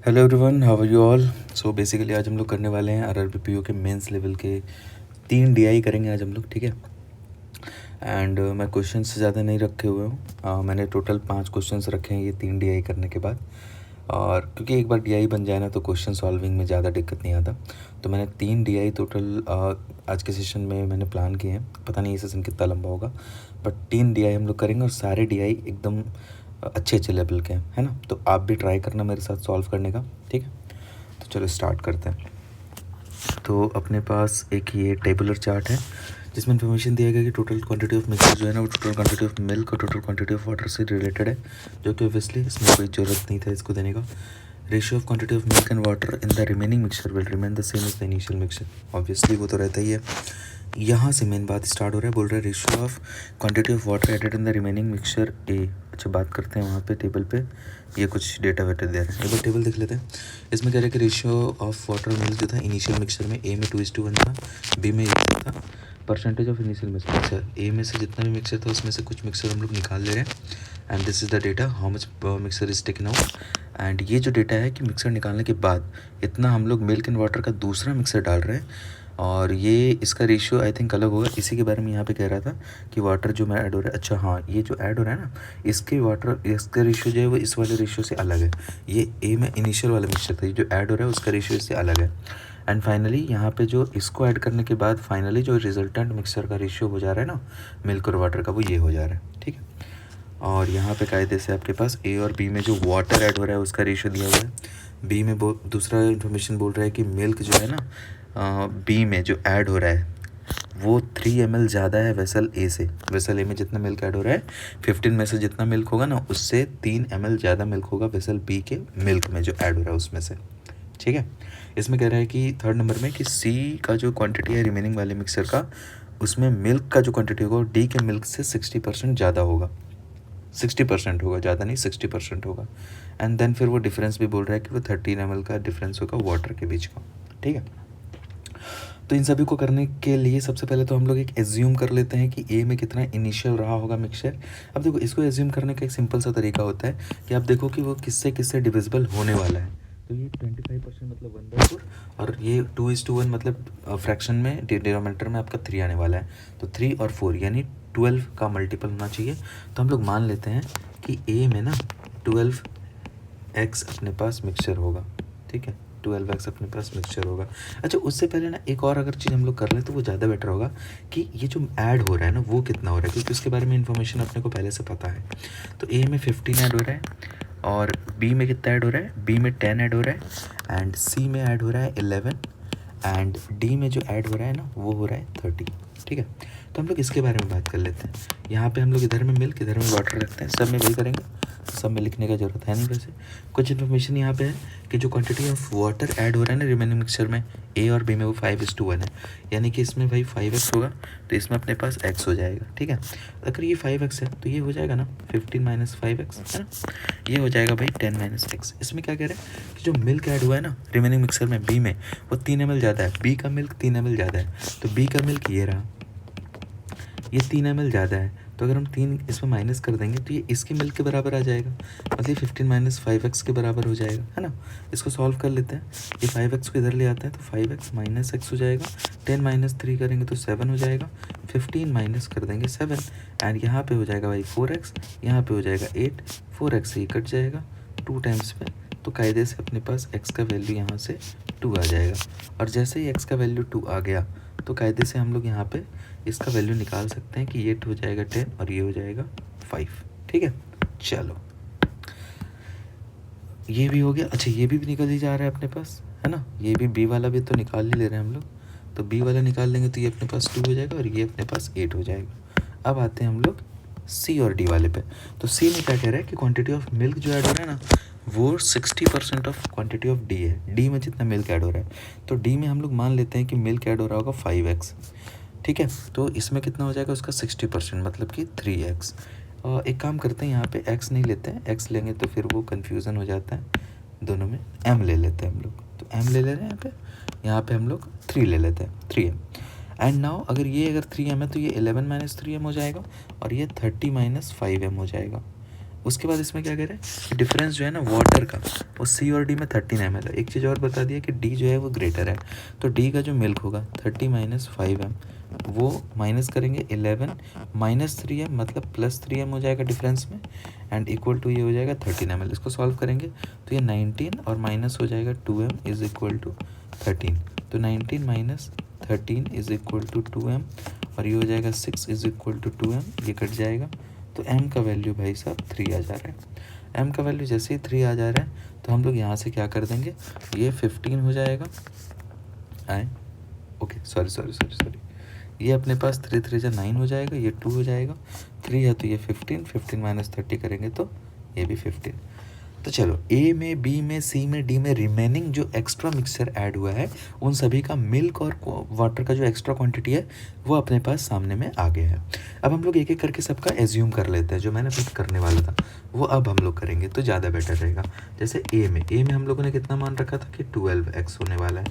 Hello everyone, how are you all. So basically आज हम लोग करने वाले हैं आरआरबी पीओ के मेंस लेवल के 3 डीआई करेंगे आज हम लोग, ठीक है। एंड मैं क्वेश्चन से ज़्यादा नहीं रखे हुए हूँ। मैंने टोटल 5 क्वेश्चंस रखे हैं ये 3 डीआई करने के बाद। और क्योंकि एक बार डीआई बन जाए ना तो क्वेश्चन सॉल्विंग में ज़्यादा दिक्कत नहीं आता, तो मैंने 3 डीआई टोटल आज के सेशन में मैंने प्लान किए हैं। पता नहीं ये सेशन कितना लंबा होगा, बट 3 डीआई हम लोग करेंगे और सारे डीआई एकदम अच्छे अच्छे लेवल के हैं, है ना। तो आप भी ट्राई करना मेरे साथ सॉल्व करने का, ठीक है। तो चलो स्टार्ट करते हैं। तो अपने पास एक ये टेबुलर चार्ट है जिसमें इन्फॉर्मेशन दिया गया कि टोटल क्वांटिटी ऑफ मिक्सर जो है ना वो टोटल क्वांटिटी ऑफ मिल्क और टोटल क्वांटिटी ऑफ वाटर से रिलेटेड है, जो कि ऑब्वियसली इसमें कोई ज़रूरत नहीं था इसको देने का। Ratio of quantity of milk and water in the remaining mixture will remain the same as the initial mixture. Obviously वो तो रहता ही है। यहाँ से मेन बात स्टार्ट हो रहा है, बोल रहा है ratio of quantity of water added in the remaining mixture A. अच्छा, बात करते हैं वहाँ पे टेबल पे ये कुछ डेटा वेटा दे रहे हैं। एक बार टेबल देख लेते हैं। इसमें कह रहे हैं कि रेशियो ऑफ वाटर मिल्क जो था इनिशियल मिक्सचर में ए में 2:1 था, बी में 1 था। परसेंटेज ऑफ इनिशियल मिक्सचर, अच्छा ए में से जितना भी मिक्सचर था उसमें से कुछ मिक्सचर हम लोग निकाल ले रहे हैं। And this is the data how much mixer is taken out. And ये जो डेटा है कि मिक्सर निकालने के बाद इतना हम लोग मिल्क एंड वाटर का दूसरा मिक्सर डाल रहे हैं, और ये इसका रेशियो आई थिंक अलग होगा। इसी के बारे में यहाँ पे कह रहा था कि वाटर जो मैं ऐड हो रहा है, अच्छा हाँ, ये जो ऐड हो रहा है ना इसके वाटर इसका रेशियो जो है वो इस वाले रेशियो से अलग है। ये ए में इनिशियल वाला मिक्सचर था, ये जो ऐड हो रहा है उसका रेशियो इससे अलग है। एंड फाइनली यहाँ पे जो इसको ऐड करने के बाद फाइनली जो रिजल्टेंट मिक्सचर का रेशियो हो जा रहा है ना मिल्क और वाटर का, वो ये हो जा रहा है, ठीक है। और यहाँ पे कायदे से आपके पास ए और बी में जो वाटर ऐड हो रहा है उसका रेशियो दिया हुआ है। बी में दूसरा इन्फॉर्मेशन बोल रहा है कि मिल्क जो है ना बी में जो ऐड हो रहा है वो 3 ml ज़्यादा है वेसल ए से। वेसल ए में जितना मिल्क ऐड हो रहा है 15 में से जितना मिल्क होगा ना उससे 3 ml ज़्यादा मिल्क होगा वेसल बी के मिल्क में जो ऐड हो रहा है उसमें से, ठीक है। इसमें कह रहा है कि थर्ड नंबर में कि सी का जो क्वांटिटी है रिमेनिंग वाले मिक्सर का, उसमें मिल्क का जो क्वांटिटी होगा वो डी के मिल्क से 60% ज़्यादा होगा। 60% होगा, ज़्यादा नहीं, 60% होगा। एंड देन फिर वो डिफरेंस भी बोल रहा है कि वो 13 ml का डिफरेंस होगा वाटर के बीच का, ठीक है। तो इन सभी को करने के लिए सबसे पहले तो हम लोग एक एज्यूम कर लेते हैं कि ए में कितना इनिशियल रहा होगा मिक्सचर। अब देखो इसको एज्यूम करने का एक सिंपल सा तरीका होता है कि आप देखो कि वो किससे किससे डिविजिबल होने वाला है। तो ये 25% मतलब 1/4, और ये 2:1 मतलब फ्रैक्शन में डिनोमिनेटर में आपका 3 आने वाला है। तो 3 और 4 यानी 12 का मल्टीपल होना चाहिए। तो हम लोग मान लेते हैं कि ए में ना 12x अपने पास मिक्सचर होगा, ठीक है। 12x अपने पास मिक्सचर होगा। अच्छा, उससे पहले ना एक और अगर चीज़ हम लोग कर लें तो वो ज़्यादा बेटर होगा कि ये जो ऐड हो रहा है ना वो कितना हो रहा है, क्योंकि उसके बारे में इन्फॉर्मेशन अपने को पहले से पता है। तो ए में 15 ऐड हो रहा है, और बी में कितना ऐड हो रहा है, बी में 10 ऐड हो रहा है, एंड सी में ऐड हो रहा है 11, एंड डी में जो ऐड हो रहा है ना वो हो रहा है 30, ठीक है। तो हम लोग इसके बारे में बात कर लेते हैं। यहाँ पे हम लोग इधर में मिल्क इधर में वाटर रखते हैं, सब में वही करेंगे, सब में लिखने का ज़रूरत है नहीं। वैसे कुछ इन्फॉर्मेशन यहाँ पे है कि जो क्वांटिटी ऑफ वाटर ऐड हो रहा है ना रिमेनिंग मिक्सचर में ए और बी में वो 5:1 है, यानी कि इसमें भाई 5x होगा तो इसमें अपने पास x हो जाएगा, ठीक है। अगर ये 5x है तो ये हो जाएगा ना 15 - 5x, है ना। ये हो जाएगा भाई 10 - x। इसमें क्या कह रहे हैं कि जो मिल्क ऐड हुआ है ना रिमेनिंग मिक्सचर में बी में वो 3 ml ज़्यादा है, बी का मिल्क 3 ml ज़्यादा है। तो बी का मिल्क ये रहा, ये 3 ml ज़्यादा है, तो अगर हम 3 इसमें माइनस कर देंगे तो ये इसके मिल्क के बराबर आ जाएगा, मतलब 15 - 5x के बराबर हो जाएगा, है ना। इसको सॉल्व कर लेते हैं। ये 5x को इधर ले आते हैं तो 5x - x हो जाएगा, 10 - 3 करेंगे तो 7 हो जाएगा, 15 माइनस कर देंगे 7, एंड यहाँ पे हो जाएगा भाई 4x, यहाँ पे हो जाएगा 8, 4x से ये कट जाएगा 2 टाइम्स पे, तो कायदे से अपने पास x का वैल्यू यहाँ से 2 आ जाएगा। और जैसे ही x का वैल्यू 2 आ गया तो कायदे से हम लोग यहाँ पे इसका वैल्यू निकाल सकते हैं कि ये हो जाएगा 10 और ये हो जाएगा 5, ठीक है। चलो ये भी हो गया। अच्छा, ये भी निकल ही जा रहा है अपने पास, है ना। ये भी बी वाला भी तो निकाल ही ले रहे हैं हम लोग, तो बी वाला निकाल लेंगे तो ये अपने पास 2 हो जाएगा और ये अपने पास 8 हो जाएगा। अब आते हैं हम लोग सी और डी वाले पे। तो सी में क्या कह रहा है कि क्वांटिटी ऑफ मिल्क जो ऐड हो रहा है ना वो 60% ऑफ क्वांटिटी ऑफ डी है। डी में जितना मिल्क ऐड हो रहा है, तो डी में हम लोग मान लेते हैं कि मिल्क ऐड हो रहा होगा 5x, ठीक है। तो इसमें कितना हो जाएगा उसका 60%, मतलब कि 3x। एक काम करते हैं, यहाँ पे x नहीं लेते हैं, x लेंगे तो फिर वो कन्फ्यूज़न हो जाता है दोनों में। m ले लेते हैं हम लोग, तो m ले ले रहे हैं यहाँ पे हम लोग 3 ले लेते हैं, 3m। एंड नाउ अगर ये अगर 3m है तो ये 11 - 3m हो जाएगा, और ये 30 - 5m हो जाएगा। उसके बाद इसमें क्या कह रहे हैं, डिफरेंस जो है ना वाटर का और सी और डी में 13 ml है। एक चीज़ और बता दिया कि डी जो है वो ग्रेटर है, तो डी का जो मिल्क होगा 30 माइनस 5m, वो माइनस करेंगे 11 माइनस 3m मतलब प्लस 3m हो जाएगा डिफरेंस में, एंड इक्वल टू ये हो जाएगा 13 ml। इसको सॉल्व करेंगे तो ये 19 और माइनस हो जाएगा 2m इज इक्वल टू 13, तो 19 minus 13 is equal to 2m, और ये हो जाएगा 6 इज इक्वल टू 2m, ये कट जाएगा, तो m का वैल्यू भाई साहब 3 आ जा रहा है। m का वैल्यू जैसे ही 3 आ जा रहा है तो हम लोग यहाँ से क्या कर देंगे, ये 15 हो जाएगा, आए ओके सॉरी, ये अपने पास 3 3 जा 9 हो जाएगा, ये 2 हो जाएगा, 3 है तो ये 15 माइनस 30 करेंगे तो ये भी 15। तो चलो ए में, बी में, सी में, डी में रिमेनिंग जो एक्स्ट्रा मिक्सचर ऐड हुआ है उन सभी का मिल्क और वाटर का जो एक्स्ट्रा क्वांटिटी है वो अपने पास सामने में आ गया है। अब हम लोग एक एक करके सबका एज्यूम कर लेते हैं, जो मैंने अभी करने वाला था वो अब हम लोग करेंगे तो ज़्यादा बेटर रहेगा। जैसे ए में हम लोगों ने कितना मान रखा था कि 12x होने वाला है,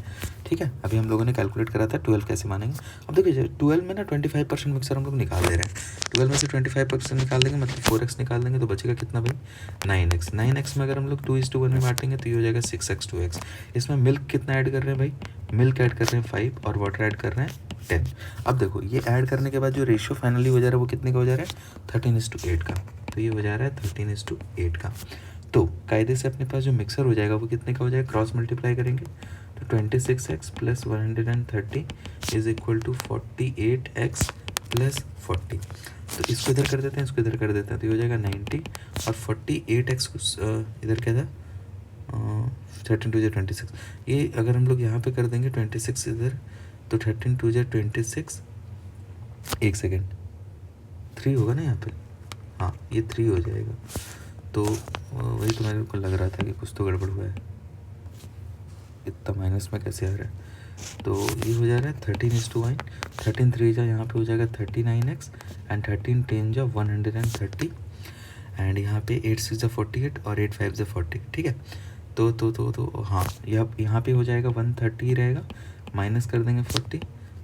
ठीक है। अभी हम लोगों ने कैलकुलेट करा था 12 कैसे मानेंगे। अब देखिए 12 में ना 25% मिक्सर हम लोग निकाल दे रहे हैं, 12 में से 25% निकाल देंगे मतलब 4x निकाल देंगे तो बचेगा कितना भाई 9x। 9x में अगर हम लोग 2:1 में बांटेंगे तो ये हो जाएगा 6x 2x। इसमें मिल्क कितना ऐड कर रहे हैं भाई, मिल्क ऐड कर रहे हैं 5 और वाटर ऐड कर रहे हैं 10। अब देखो ये ऐड करने के बाद जो रेशियो फाइनली हो जा रहा है वो कितने का हो जा रहा है 13:8 का, तो ये हो जा रहा है 13:8 का। तो कायदे से अपने पास जो मिक्सर हो जाएगा वो कितने का हो जाएगा, क्रॉस मल्टीप्लाई करेंगे तो 26x plus 130 is equal to 48x plus 40। तो इसको इधर कर देते हैं, इसको इधर कर देते हैं, तो ये हो जाएगा 90 और 48x को इधर क्या था 13 2 26। ये अगर हम लोग यहाँ पे कर देंगे 26 इधर तो 13 2 26, एक सेकेंड 3 होगा ना यहाँ पे, हाँ ये 3 हो जाएगा। तो वही तो मेरे को लग रहा था कि कुछ तो गड़बड़ हुआ है, इतना माइनस में कैसे आ रहा है। तो ये हो जा रहा है 13:9, 13 3 जा यहाँ पे हो जाएगा 39x एंड 13 10 जा 130 एंड यहाँ पे 8 6 जा 48 और 8 5 जा 40, ठीक है। तो हाँ यहाँ पे हो जाएगा 130 रहेगा, माइनस कर देंगे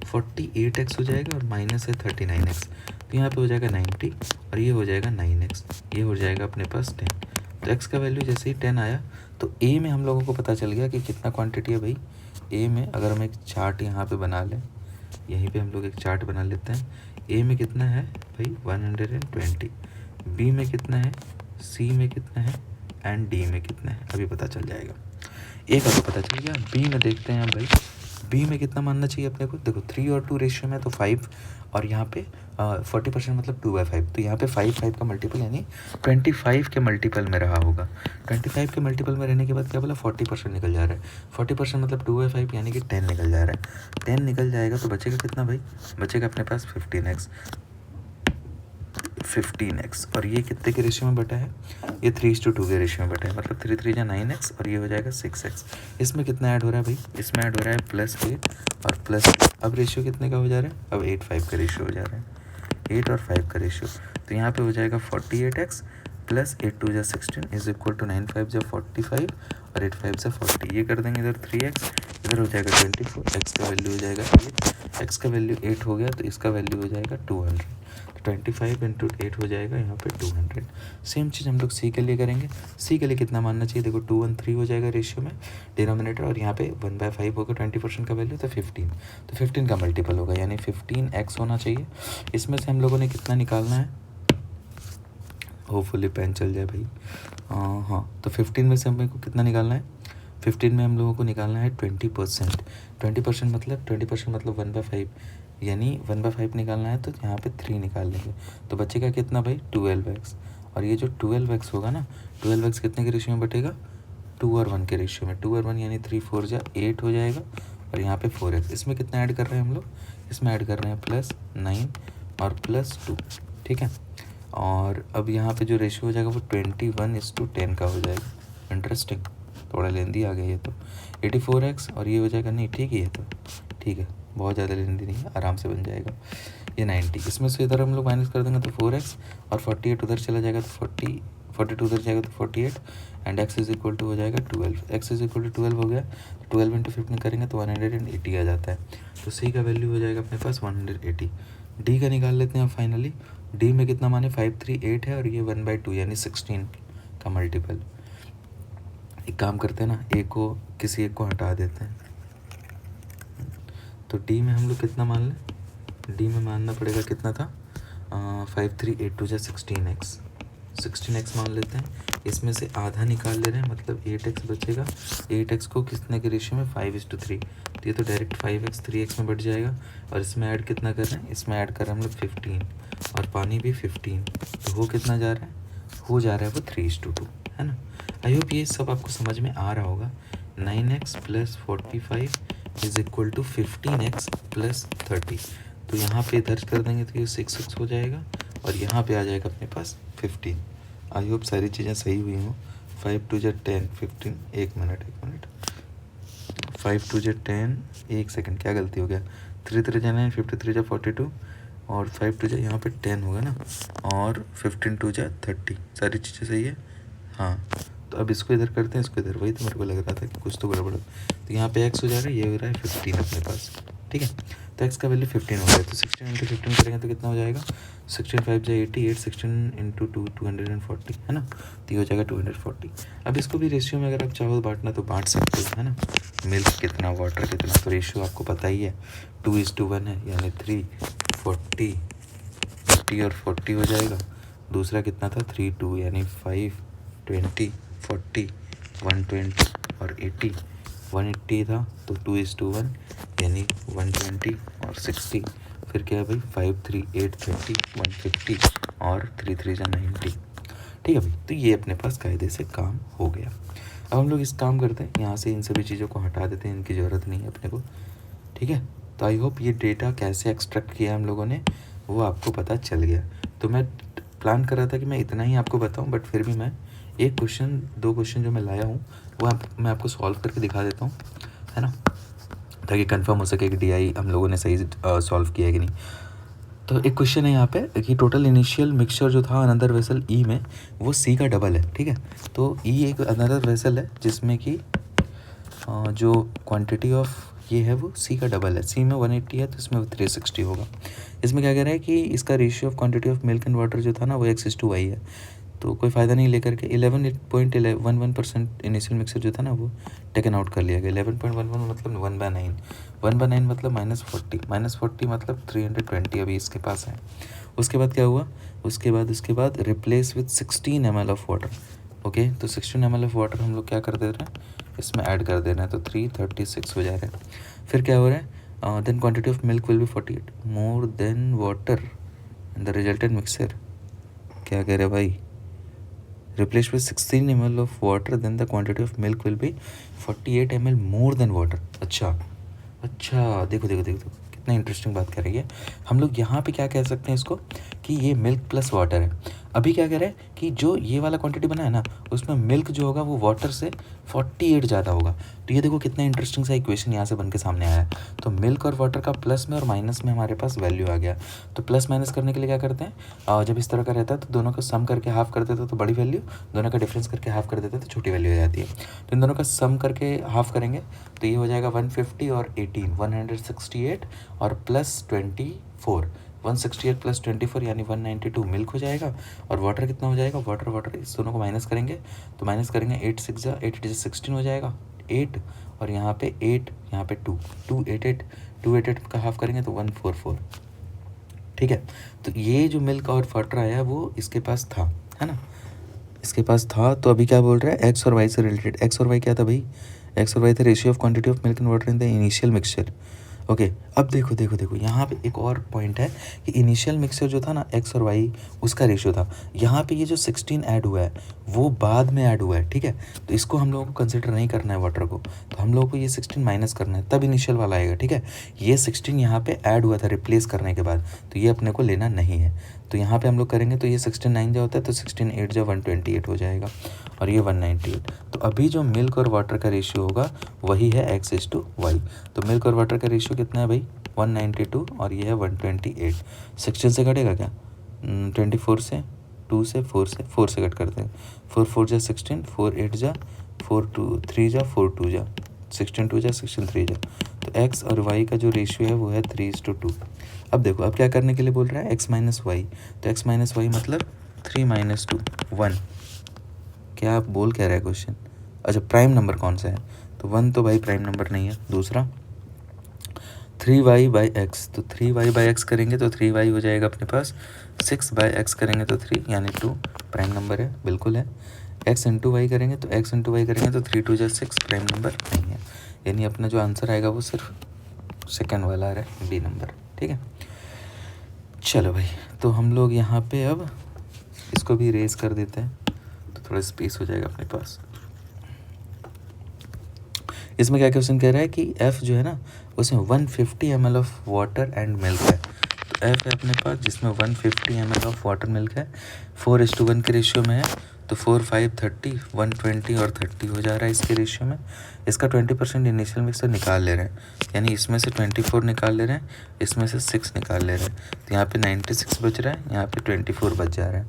48x हो जाएगा और माइनस है 39x, तो यहाँ पे हो जाएगा 90 और ये हो जाएगा 9x, ये हो जाएगा अपने पास 10। तो x का वैल्यू जैसे ही 10 आया तो a में हम लोगों को पता चल गया कि कितना क्वांटिटी है भाई। a में अगर हम एक चार्ट यहाँ पे बना लें, यहीं पे हम लोग एक चार्ट बना लेते हैं, a में कितना है भाई 120, b में कितना है, c में कितना है एंड d में कितना है अभी पता चल जाएगा। a का तो पता चल गया, b में देखते हैं भाई b में कितना मानना चाहिए अपने को। देखो 3 और 2 रेशियो में तो 5 और यहाँ पे 40% मतलब 2/5, तो यहाँ पे 5 का मल्टीपल यानी 25 के मल्टीपल में रहा होगा। 25 के मल्टीपल में रहने के बाद क्या बोला 40% निकल जा रहा है, 40% मतलब 2/5 यानी कि 10 निकल जा रहा है। 10 निकल जाएगा तो बचेगा कितना भाई, बचेगा अपने पास 15x और ये कितने के रेशियो में बटा है, ये 3:2 के रेशियो में बटा है, मतलब 3 3 जा 9x और ये हो जाएगा 6x। इसमें कितना ऐड हो रहा है भाई, इसमें ऐड हो रहा है +8 और प्लस, अब रेशियो कितने का हो जा रहा है, अब 8:5 का रेशियो हो जा रहा है, 8 और 5 का रेशियो। तो यहाँ पे हो जाएगा 48x प्लस 8 2 जा 16 इज इक्वल टू 9 5 जा 45 और 8 5 जा 40। ये कर देंगे इधर 3x, इधर हो जाएगा 24, x का वैल्यू हो जाएगा 8, x का वैल्यू 8 हो गया तो इसका वैल्यू हो जाएगा 200, 25 इंटू 8 हो जाएगा यहाँ पे 200। सेम चीज़ हम लोग सी के लिए करेंगे, सी के लिए कितना मानना चाहिए, देखो 213 हो जाएगा रेशियो में डिनोमिनेटर और यहाँ पे 1/5 होगा 20% का वैल्यू, तो 15, तो 15 का मल्टीपल होगा यानी 15x होना चाहिए। इसमें से हम लोगों ने कितना निकालना है, होपफुली पेन चल जाए भाई, हाँ तो 15 में से हमें को कितना निकालना है, 15 में हम लोगों को निकालना है 20%। 20% मतलब 1/5 यानी 1/5 निकालना है तो यहाँ पे 3 निकाल लेंगे तो बचेगा कितना भाई 12x। और ये जो 12x होगा ना, 12x कितने के रेशियो में बटेगा 2 और 1 के रेशियो में, 2 और 1 यानी 3 4 जा 8 हो जाएगा और यहाँ पे 4x। इसमें कितना ऐड कर रहे हैं हम लोग, इसमें ऐड कर रहे हैं +9 और +2, ठीक है। और अब यहाँ पे जो रेशियो हो जाएगा वो 21:10 का हो जाएगा। इंटरेस्टिंग, थोड़ा लेंदी आ गया ये तो, 84x और ये हो जाएगा, नहीं ठीक है ये तो ठीक है, बहुत ज़्यादा लेंदी नहीं है, आराम से बन जाएगा। ये 90, इसमें से इधर हम लोग माइनस कर देंगे तो 4x और 48 उधर चला जाएगा तो 42 उधर जाएगा तो 48 and x is equal to हो जाएगा 12, x इज इक्वल टू 12 हो गया, 12 इंटू 15 करेंगे तो 180 आ जाता है। तो सी का वैल्यू हो जाएगा अपने पास 180। डी का निकाल लेते हैं फाइनली, डी में कितना माने 5 3 8 है और ये 1/2 यानी 16 का मल्टीपल, एक काम करते हैं ना, किसी एक को हटा देते हैं। तो डी में हम लोग कितना मान लें, डी में मानना पड़ेगा कितना था, 5 3 8 2 16x मान लेते हैं। इसमें से आधा निकाल ले रहे हैं, मतलब 8x बचेगा। 8x को कितने के रेशियो में, 5:3। तो ये तो डायरेक्ट 5x 3x में बढ़ जाएगा। और इसमें ऐड कितना कर रहे हैं, इसमें ऐड कर रहे हैं हम लोग 15, और पानी भी 15। तो हो कितना जा रहा है, हो जा रहा है वो 3:2, है ना। आई होप ये सब आपको समझ में आ रहा होगा। 9x + 45 = 15x + 30। तो यहाँ पे दर्ज कर देंगे तो ये 6x हो जाएगा, और यहाँ पे आ जाएगा अपने पास 15। आई होप सारी चीज़ें सही हुई हों। 5 2 10 15, एक मिनट 5 2 10, एक सेकंड, क्या गलती हो गया, 3 3 9 53 42, और 5 2 यहाँ पे 10 होगा ना, और 15 2 30, सारी चीज़ें सही है। हाँ, तो अब इसको इधर करते हैं, इसको इधर, वही तो मेरे को लग रहा था कि कुछ तो गड़बड़। तो यहाँ पे x हो जा रहा है, ये हो रहा है 15 अपने पास, ठीक है। तो x का वैल्यू 15 हो गया। तो 16 × 15 करेंगे तो कितना हो जाएगा, 16 5 88, 16 × 2 240, है ना। तो ये हो जाएगा 240। अब इसको भी रेशियो में अगर आप चाहो बांटना तो बांट सकते हो, है ना। मिल्क कितना, वाटर कितना, तो रेशियो आपको पता ही है, 2:1 है, यानी 3 40 50 और 40 हो जाएगा। दूसरा कितना था, 3 2, यानी 5 20 40 120 और 80, 180 था। तो 2:1, यानी 120 और 60। फिर क्या है भाई, 5 3 8 30 150 और 3 3 90। ठीक है भाई, तो ये अपने पास कायदे से काम हो गया। अब हम लोग इस काम करते हैं, यहाँ से इन सभी चीज़ों को हटा देते हैं, इनकी ज़रूरत नहीं है अपने को, ठीक है। तो आई होप ये डेटा कैसे एक्सट्रैक्ट किया हम लोगों ने वो आपको पता चल गया। तो मैं प्लान कर रहा था कि मैं इतना ही आपको बताऊं, बट फिर भी मैं एक क्वेश्चन 2 क्वेश्चन जो मैं लाया हूँ वो मैं आपको सॉल्व करके दिखा देता हूँ, है ना, ताकि कंफर्म हो सके कि DI हम लोगों ने सही सॉल्व किया है कि नहीं। तो एक क्वेश्चन है यहाँ पे कि टोटल इनिशियल मिक्सचर जो था अनदर वेसल ई में, वो सी का डबल है, ठीक है। तो ई एक अनदर वेसल है जिसमें कि जो क्वांटिटी ऑफ ये है वो सी का डबल है। सी में 180 है तो इसमें 360 होगा। इसमें क्या कह रहा है कि इसका ratio of quantity of milk and water जो था ना वो x:y है। तो कोई फ़ायदा नहीं लेकर के 11.11% इनिशियल मिक्सर जो था ना वो टेकन आउट कर लिया गया। 11.11 मतलब 1/9, 1/9 मतलब -40 मतलब 320 अभी इसके पास है। उसके बाद क्या हुआ, उसके बाद replace with 16 ml of water. Okay, तो 16 ml ऑफ वाटर हम लोग क्या कर दे रहे हैं, इसमें ऐड कर देना है, तो 336 हो जा रहा है। फिर क्या हो रहा है, then quantity of milk will be 48 more than water in the resultant mixer. क्या कह रहे हैं भाई, replaced with 16 ml of water then the quantity of milk will be 48 ml more than water। अच्छा, देखो कितना इंटरेस्टिंग बात कर रही है। हम लोग यहाँ पे क्या कह सकते हैं इसको कि ये मिल्क प्लस वाटर है। अभी क्या कह रहे हैं कि जो ये वाला क्वांटिटी बना है ना उसमें मिल्क जो होगा वो वाटर से 48 ज़्यादा होगा। तो ये देखो कितना इंटरेस्टिंग सा इक्वेशन यहाँ से बन के सामने आया है। तो मिल्क और वाटर का प्लस में और माइनस में हमारे पास वैल्यू आ गया। तो प्लस माइनस करने के लिए क्या करते हैं, जब इस तरह का रहता है तो दोनों का सम करके हाफ कर देते तो बड़ी वैल्यू, दोनों का डिफरेंस करके हाफ कर देते तो छोटी वैल्यू हो जाती है। तो इन दोनों का सम करके हाफ करेंगे तो ये हो जाएगा 150 और 18 168 और +24 168 + 24 यानी 192 मिल्क हो जाएगा। और वाटर कितना हो जाएगा, वाटर इस दोनों को माइनस करेंगे तो माइनस करेंगे 8 6 8 16 हो जाएगा 8, और यहाँ पे 8 यहाँ पे 2 288 का हाफ करेंगे तो 144। ठीक है, तो ये जो मिल्क और वाटर आया वो इसके पास था, है ना, इसके पास था। तो अभी क्या बोल रहा है, एक्स और वाई से रिलेटेड। एक्स और वाई क्या था भाई, एक्स और वाई थे ratio of quantity of milk and water in the initial mixture. Okay, अब देखो यहाँ पे एक और पॉइंट है कि इनिशियल मिक्सचर जो था ना एक्स और वाई उसका रेशियो था। यहाँ पे ये जो 16 ऐड हुआ है वो बाद में ऐड हुआ है, ठीक है। तो इसको हम लोगों को कंसिडर नहीं करना है वाटर को, तो हम लोगों को ये 16 माइनस करना है तब इनिशियल वाला आएगा, ठीक है। ये 16 यहाँ पे ऐड हुआ था रिप्लेस करने के बाद, तो ये अपने को लेना नहीं है। तो यहाँ पे हम लोग करेंगे तो ये 16 9 जो होता है तो 16 8 जो 128 हो जाएगा और ये 198। तो अभी जो मिल्क और वाटर का रेशियो होगा वही है x:y। तो मिल्क और वाटर का रेशियो कितना है भाई 192 और ये है 128। 16 से कटेगा क्या, 24 से 2 से 4 से कट करते हैं। 4 4 जा 16, 4 8 जा 4 2 3 जा 4 2 जा 16 2 जा 16 3 जा। तो x और y का जो रेशियो है वो है 3:2। अब देखो अब क्या करने के लिए बोल रहा है x माइनस वाई, तो x माइनस वाई मतलब 3 - 2 1। क्या आप बोल क्या रहा है क्वेश्चन, अच्छा प्राइम नंबर कौन सा है, तो 1 तो भाई प्राइम नंबर नहीं है। दूसरा 3y/x, तो 3y/x करेंगे तो 3y हो जाएगा अपने पास, 6/x करेंगे तो 3 यानी 2 प्राइम नंबर है, बिल्कुल है। x इंटू वाई करेंगे तो x इंटू वाई करेंगे तो 3 2 जा 6 प्राइम नंबर नहीं है, यानी अपना जो आंसर आएगा वो सिर्फ सेकंड वाला आ रहा है, बी नंबर। ठीक है, चलो भाई, तो हम लोग यहाँ पे अब इसको भी रेस कर देते हैं तो थोड़ा स्पेस हो जाएगा अपने पास। इसमें क्या क्वेश्चन कह रहा है कि F जो है ना उसमें 150 ml of water and milk है। तो F है अपने पास जिसमें 150 ml ऑफ वाटर मिल्क है, 4:1 के रेशियो में है, तो 4 5 30 120 और 30 हो जा रहा है इसके रेशियो में। इसका 20% इनिशियल मिक्सर निकाल ले रहे हैं, यानी इसमें से 24 निकाल ले रहे हैं, इसमें से 6 निकाल ले रहे हैं, तो यहाँ पे 96 बच रहा है, यहाँ पे 24 बच जा रहा है।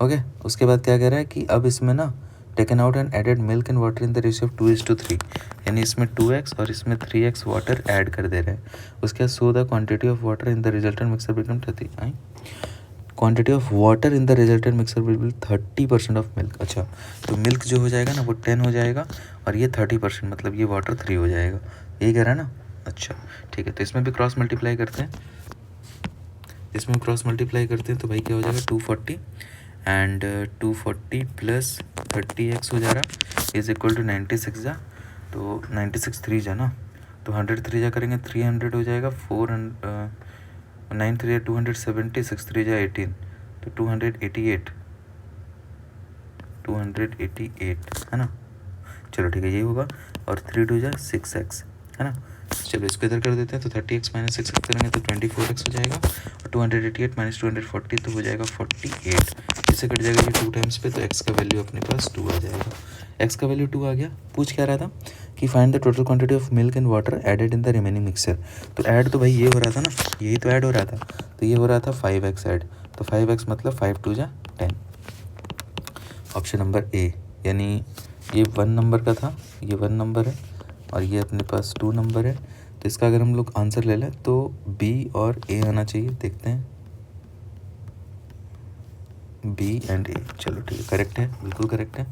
ओके, उसके बाद क्या कह रहा है कि अब इसमें ना taken out and added milk and water in the ratio of 2:3, यानी इसमें 2x और इसमें 3x वाटर ऐड कर दे रहे हैं। उसके बाद so the quantity of water in the resultant mixer become 30, quantity of water in the resultant mixer will be 30% of milk. अच्छा, तो मिल्क जो हो जाएगा ना वो 10 हो जाएगा और ये 30%, मतलब ये वाटर 3 हो जाएगा, यही कह रहा है ना। अच्छा ठीक है, तो इसमें भी क्रॉस मल्टीप्लाई करते हैं, इसमें क्रॉस मल्टीप्लाई करते हैं तो भाई क्या हो जाएगा 240 एंड 240 प्लस 30x हो जा रहा इज इक्वल टू 96 जा, तो 96 3 जा ना, तो 100 3 जा करेंगे 300 हो जाएगा, 9 3 270, 6 3 जा 18, तो 288 है ना। चलो ठीक है, यही होगा, और 3 2 जा 6x है ना। चलो इसको इधर कर देते हैं, तो 30x - 6x करेंगे तो 24x हो जाएगा, और 288 - 240 तो हो जाएगा 48, इससे कट जाएगा ये 2 टाइम्स पे, तो x का वैल्यू अपने पास 2 आ जाएगा। x का वैल्यू 2 आ गया। पूछ क्या रहा था कि find the total quantity of milk and water added in the remaining mixer. तो ऐड तो भाई ये हो रहा था ना, यही तो ऐड हो रहा था, तो ये हो रहा था 5x ऐड, तो 5x मतलब 5 2 जा 10, ऑप्शन नंबर ए, यानी ये 1 नंबर का था, ये 1 नंबर है और ये अपने पास 2 नंबर है, तो इसका अगर हम लोग आंसर ले लें तो बी और ए आना चाहिए। देखते हैं, बी एंड ए, चलो ठीक है, करेक्ट है, बिल्कुल करेक्ट है।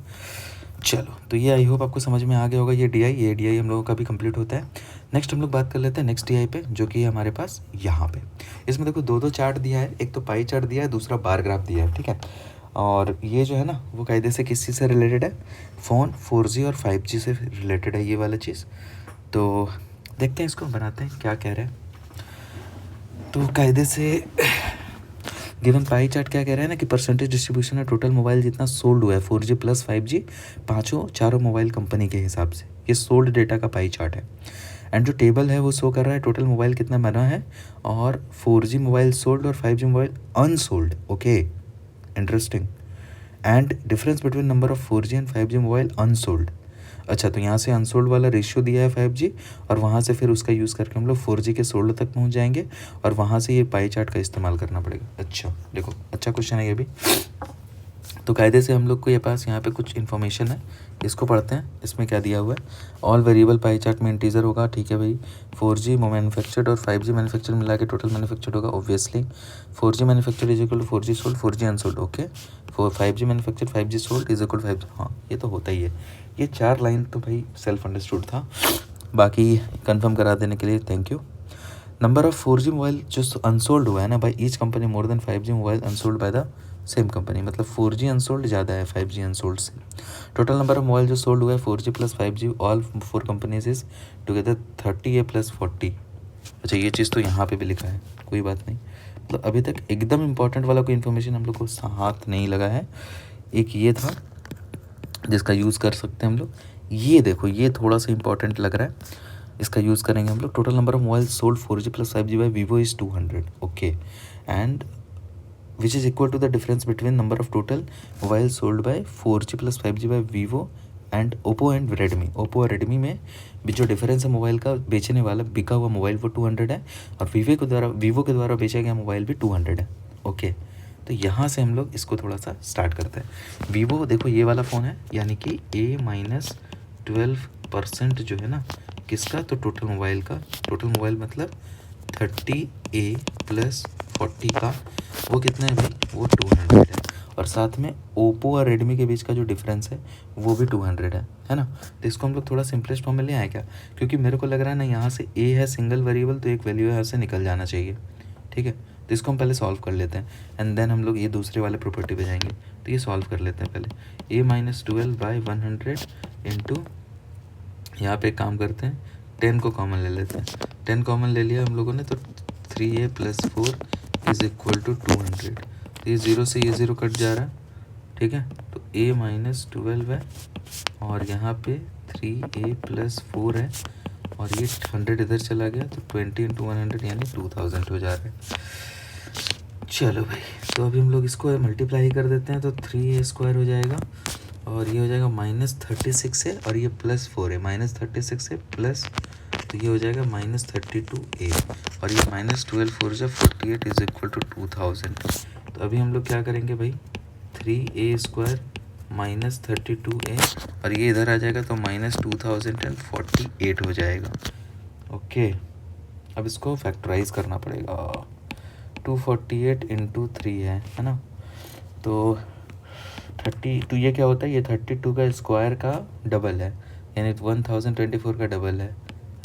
चलो, तो ये आई होप आपको समझ में आ गया होगा। ये डी आई हम लोगों का भी कंप्लीट होता है। नेक्स्ट हम लोग बात कर लेते हैं नेक्स्ट डी पे, जो कि है हमारे पास यहाँ पे। इसमें देखो 2 चार्ट दिया है, एक तो पाई चार्ट दिया है, दूसरा बार ग्राफ दिया है, ठीक है। और ये जो है ना वो कायदे से किस चीज़ से रिलेटेड है, फ़ोन 4G और 5G से रिलेटेड है ये वाला चीज़। तो देखते हैं, इसको बनाते हैं, क्या कह रहे हैं। तो कायदे से गिवन पाई चार्ट क्या कह रहा है ना कि परसेंटेज डिस्ट्रीब्यूशन है टोटल मोबाइल जितना सोल्ड हुआ है 4G प्लस 5G चारों मोबाइल कंपनी के हिसाब से, ये सोल्ड डेटा का पाई चार्ट है। एंड जो टेबल है वो शो कर रहा है टोटल मोबाइल कितना बना है, और 4G मोबाइल सोल्ड और 5G mobile unsold. Okay, interesting. And difference between number of 4G and 5G mobile unsold. अच्छा, तो यहाँ से अनसोल्ड वाला रेशियो दिया है 5G, और वहाँ से फिर उसका यूज़ करके हम लोग 4G के सोल्ड तक पहुँच जाएंगे, और वहाँ से ये पाई चार्ट का इस्तेमाल करना पड़ेगा। अच्छा देखो, अच्छा क्वेश्चन है ये भी। तो कायदे से हम लोग को ये पास यहाँ पे कुछ इन्फॉर्मेशन है, इसको पढ़ते हैं। इसमें क्या दिया हुआ है, ऑल वेरिएबल पाई चार्ट में इंटीजर होगा, ठीक है भाई। 4G मैन्युफैक्चर्ड और 5G मैन्युफैक्चर्ड मिला के टोटल मैन्युफैक्चर्ड होगा obviously. 4G manufactured is equal to 4G sold, 4G unsold. Okay, 5G manufactured 5G sold is equal 5G, हाँ ये तो होता ही है। ये 4 लाइन तो भाई सेल्फ अंडरस्टूड था, बाकी कंफर्म करा देने के लिए thank you. Number of 4G mobile जो अनसोल्ड हुआ है ना भाई, each company more than 5G mobile unsold bye the same company, मतलब 4G अनसोल्ड ज़्यादा है 5G अनसोल्ड से। टोटल नंबर ऑफ मोबाइल जो सोल्ड हुआ है 4G plus 5G all 4 companies is together 30A plus 40। अच्छा, ये चीज़ तो यहाँ पे भी लिखा है, कोई बात नहीं, मतलब अभी तक एकदम इंपॉर्टेंट वाला कोई इन्फॉर्मेशन हम लोग को हाथ नहीं लगा है। एक ये था जिसका यूज़ कर सकते हैं हम लोग, ये देखो ये थोड़ा सा इंपॉर्टेंट लग रहा है, इसका यूज़ करेंगे हम लोग। Total number of mobile sold 4G plus 5G by Vivo is 200। Okay, and which is equal to the difference between number of total mobile sold by 4G plus 5G by Vivo and Oppo and Redmi. Oppo और Redmi में भी जो difference है mobile का, बेचने वाला बिका हुआ मोबाइल वो 200 है, और वीवो के द्वारा बेचा गया मोबाइल भी 200 है। ओके, तो यहाँ से हम लोग इसको थोड़ा सा स्टार्ट करते हैं। वीवो देखो ये वाला फ़ोन है, यानी कि A-12% जो है ना किसका, तो टोटल मोबाइल का, टोटल मोबाइल मतलब 30A प्लस 40 का, वो कितना है भाई, वो 200 है। और साथ में ओप्पो और रेडमी के बीच का जो डिफरेंस है वो भी 200 है ना। तो इसको हम लोग थोड़ा सिंपलेस्ट फॉर्म में ले आए क्या, क्योंकि मेरे को लग रहा है ना यहाँ से ए है सिंगल वेरिएबल, तो एक वैल्यू यहाँ से निकल जाना चाहिए, ठीक है। तो इसको हम पहले सॉल्व कर लेते हैं एंड देन हम लोग ये दूसरे वाले प्रॉपर्टी पे जाएंगे। तो ये सॉल्व कर लेते हैं पहले। a माइनस 12/100 इंटू, यहाँ पे एक काम करते हैं 10 को कॉमन ले लेते हैं। 10 कॉमन ले लिया हम लोगों ने, तो 3a + 4 इज इक्वल टू 200। तो ये 0 से ये 0 कट जा रहा है, ठीक है। तो a माइनस 12 है और यहाँ पे 3a + 4 है और ये 100 इधर चला गया, तो 20 × 100 यानी 2000 हो जा रहा है। चलो भाई, तो अभी हम लोग इसको मल्टीप्लाई कर देते हैं, तो 3a² हो जाएगा और ये हो जाएगा -36 है और ये +4 है, -36 है प्लस, तो ये हो जाएगा -32a और ये -12 4 जा 48 इज इक्वल टू 2000। तो अभी हम लोग क्या करेंगे भाई, 3a² -32a और ये इधर आ जाएगा तो -2048 हो जाएगा। ओके, अब इसको फैक्टराइज करना पड़ेगा। 248 × 3 है ना, तो 32, ये क्या होता है, ये 32 का स्क्वायर का डबल है, यानी 1024 का डबल है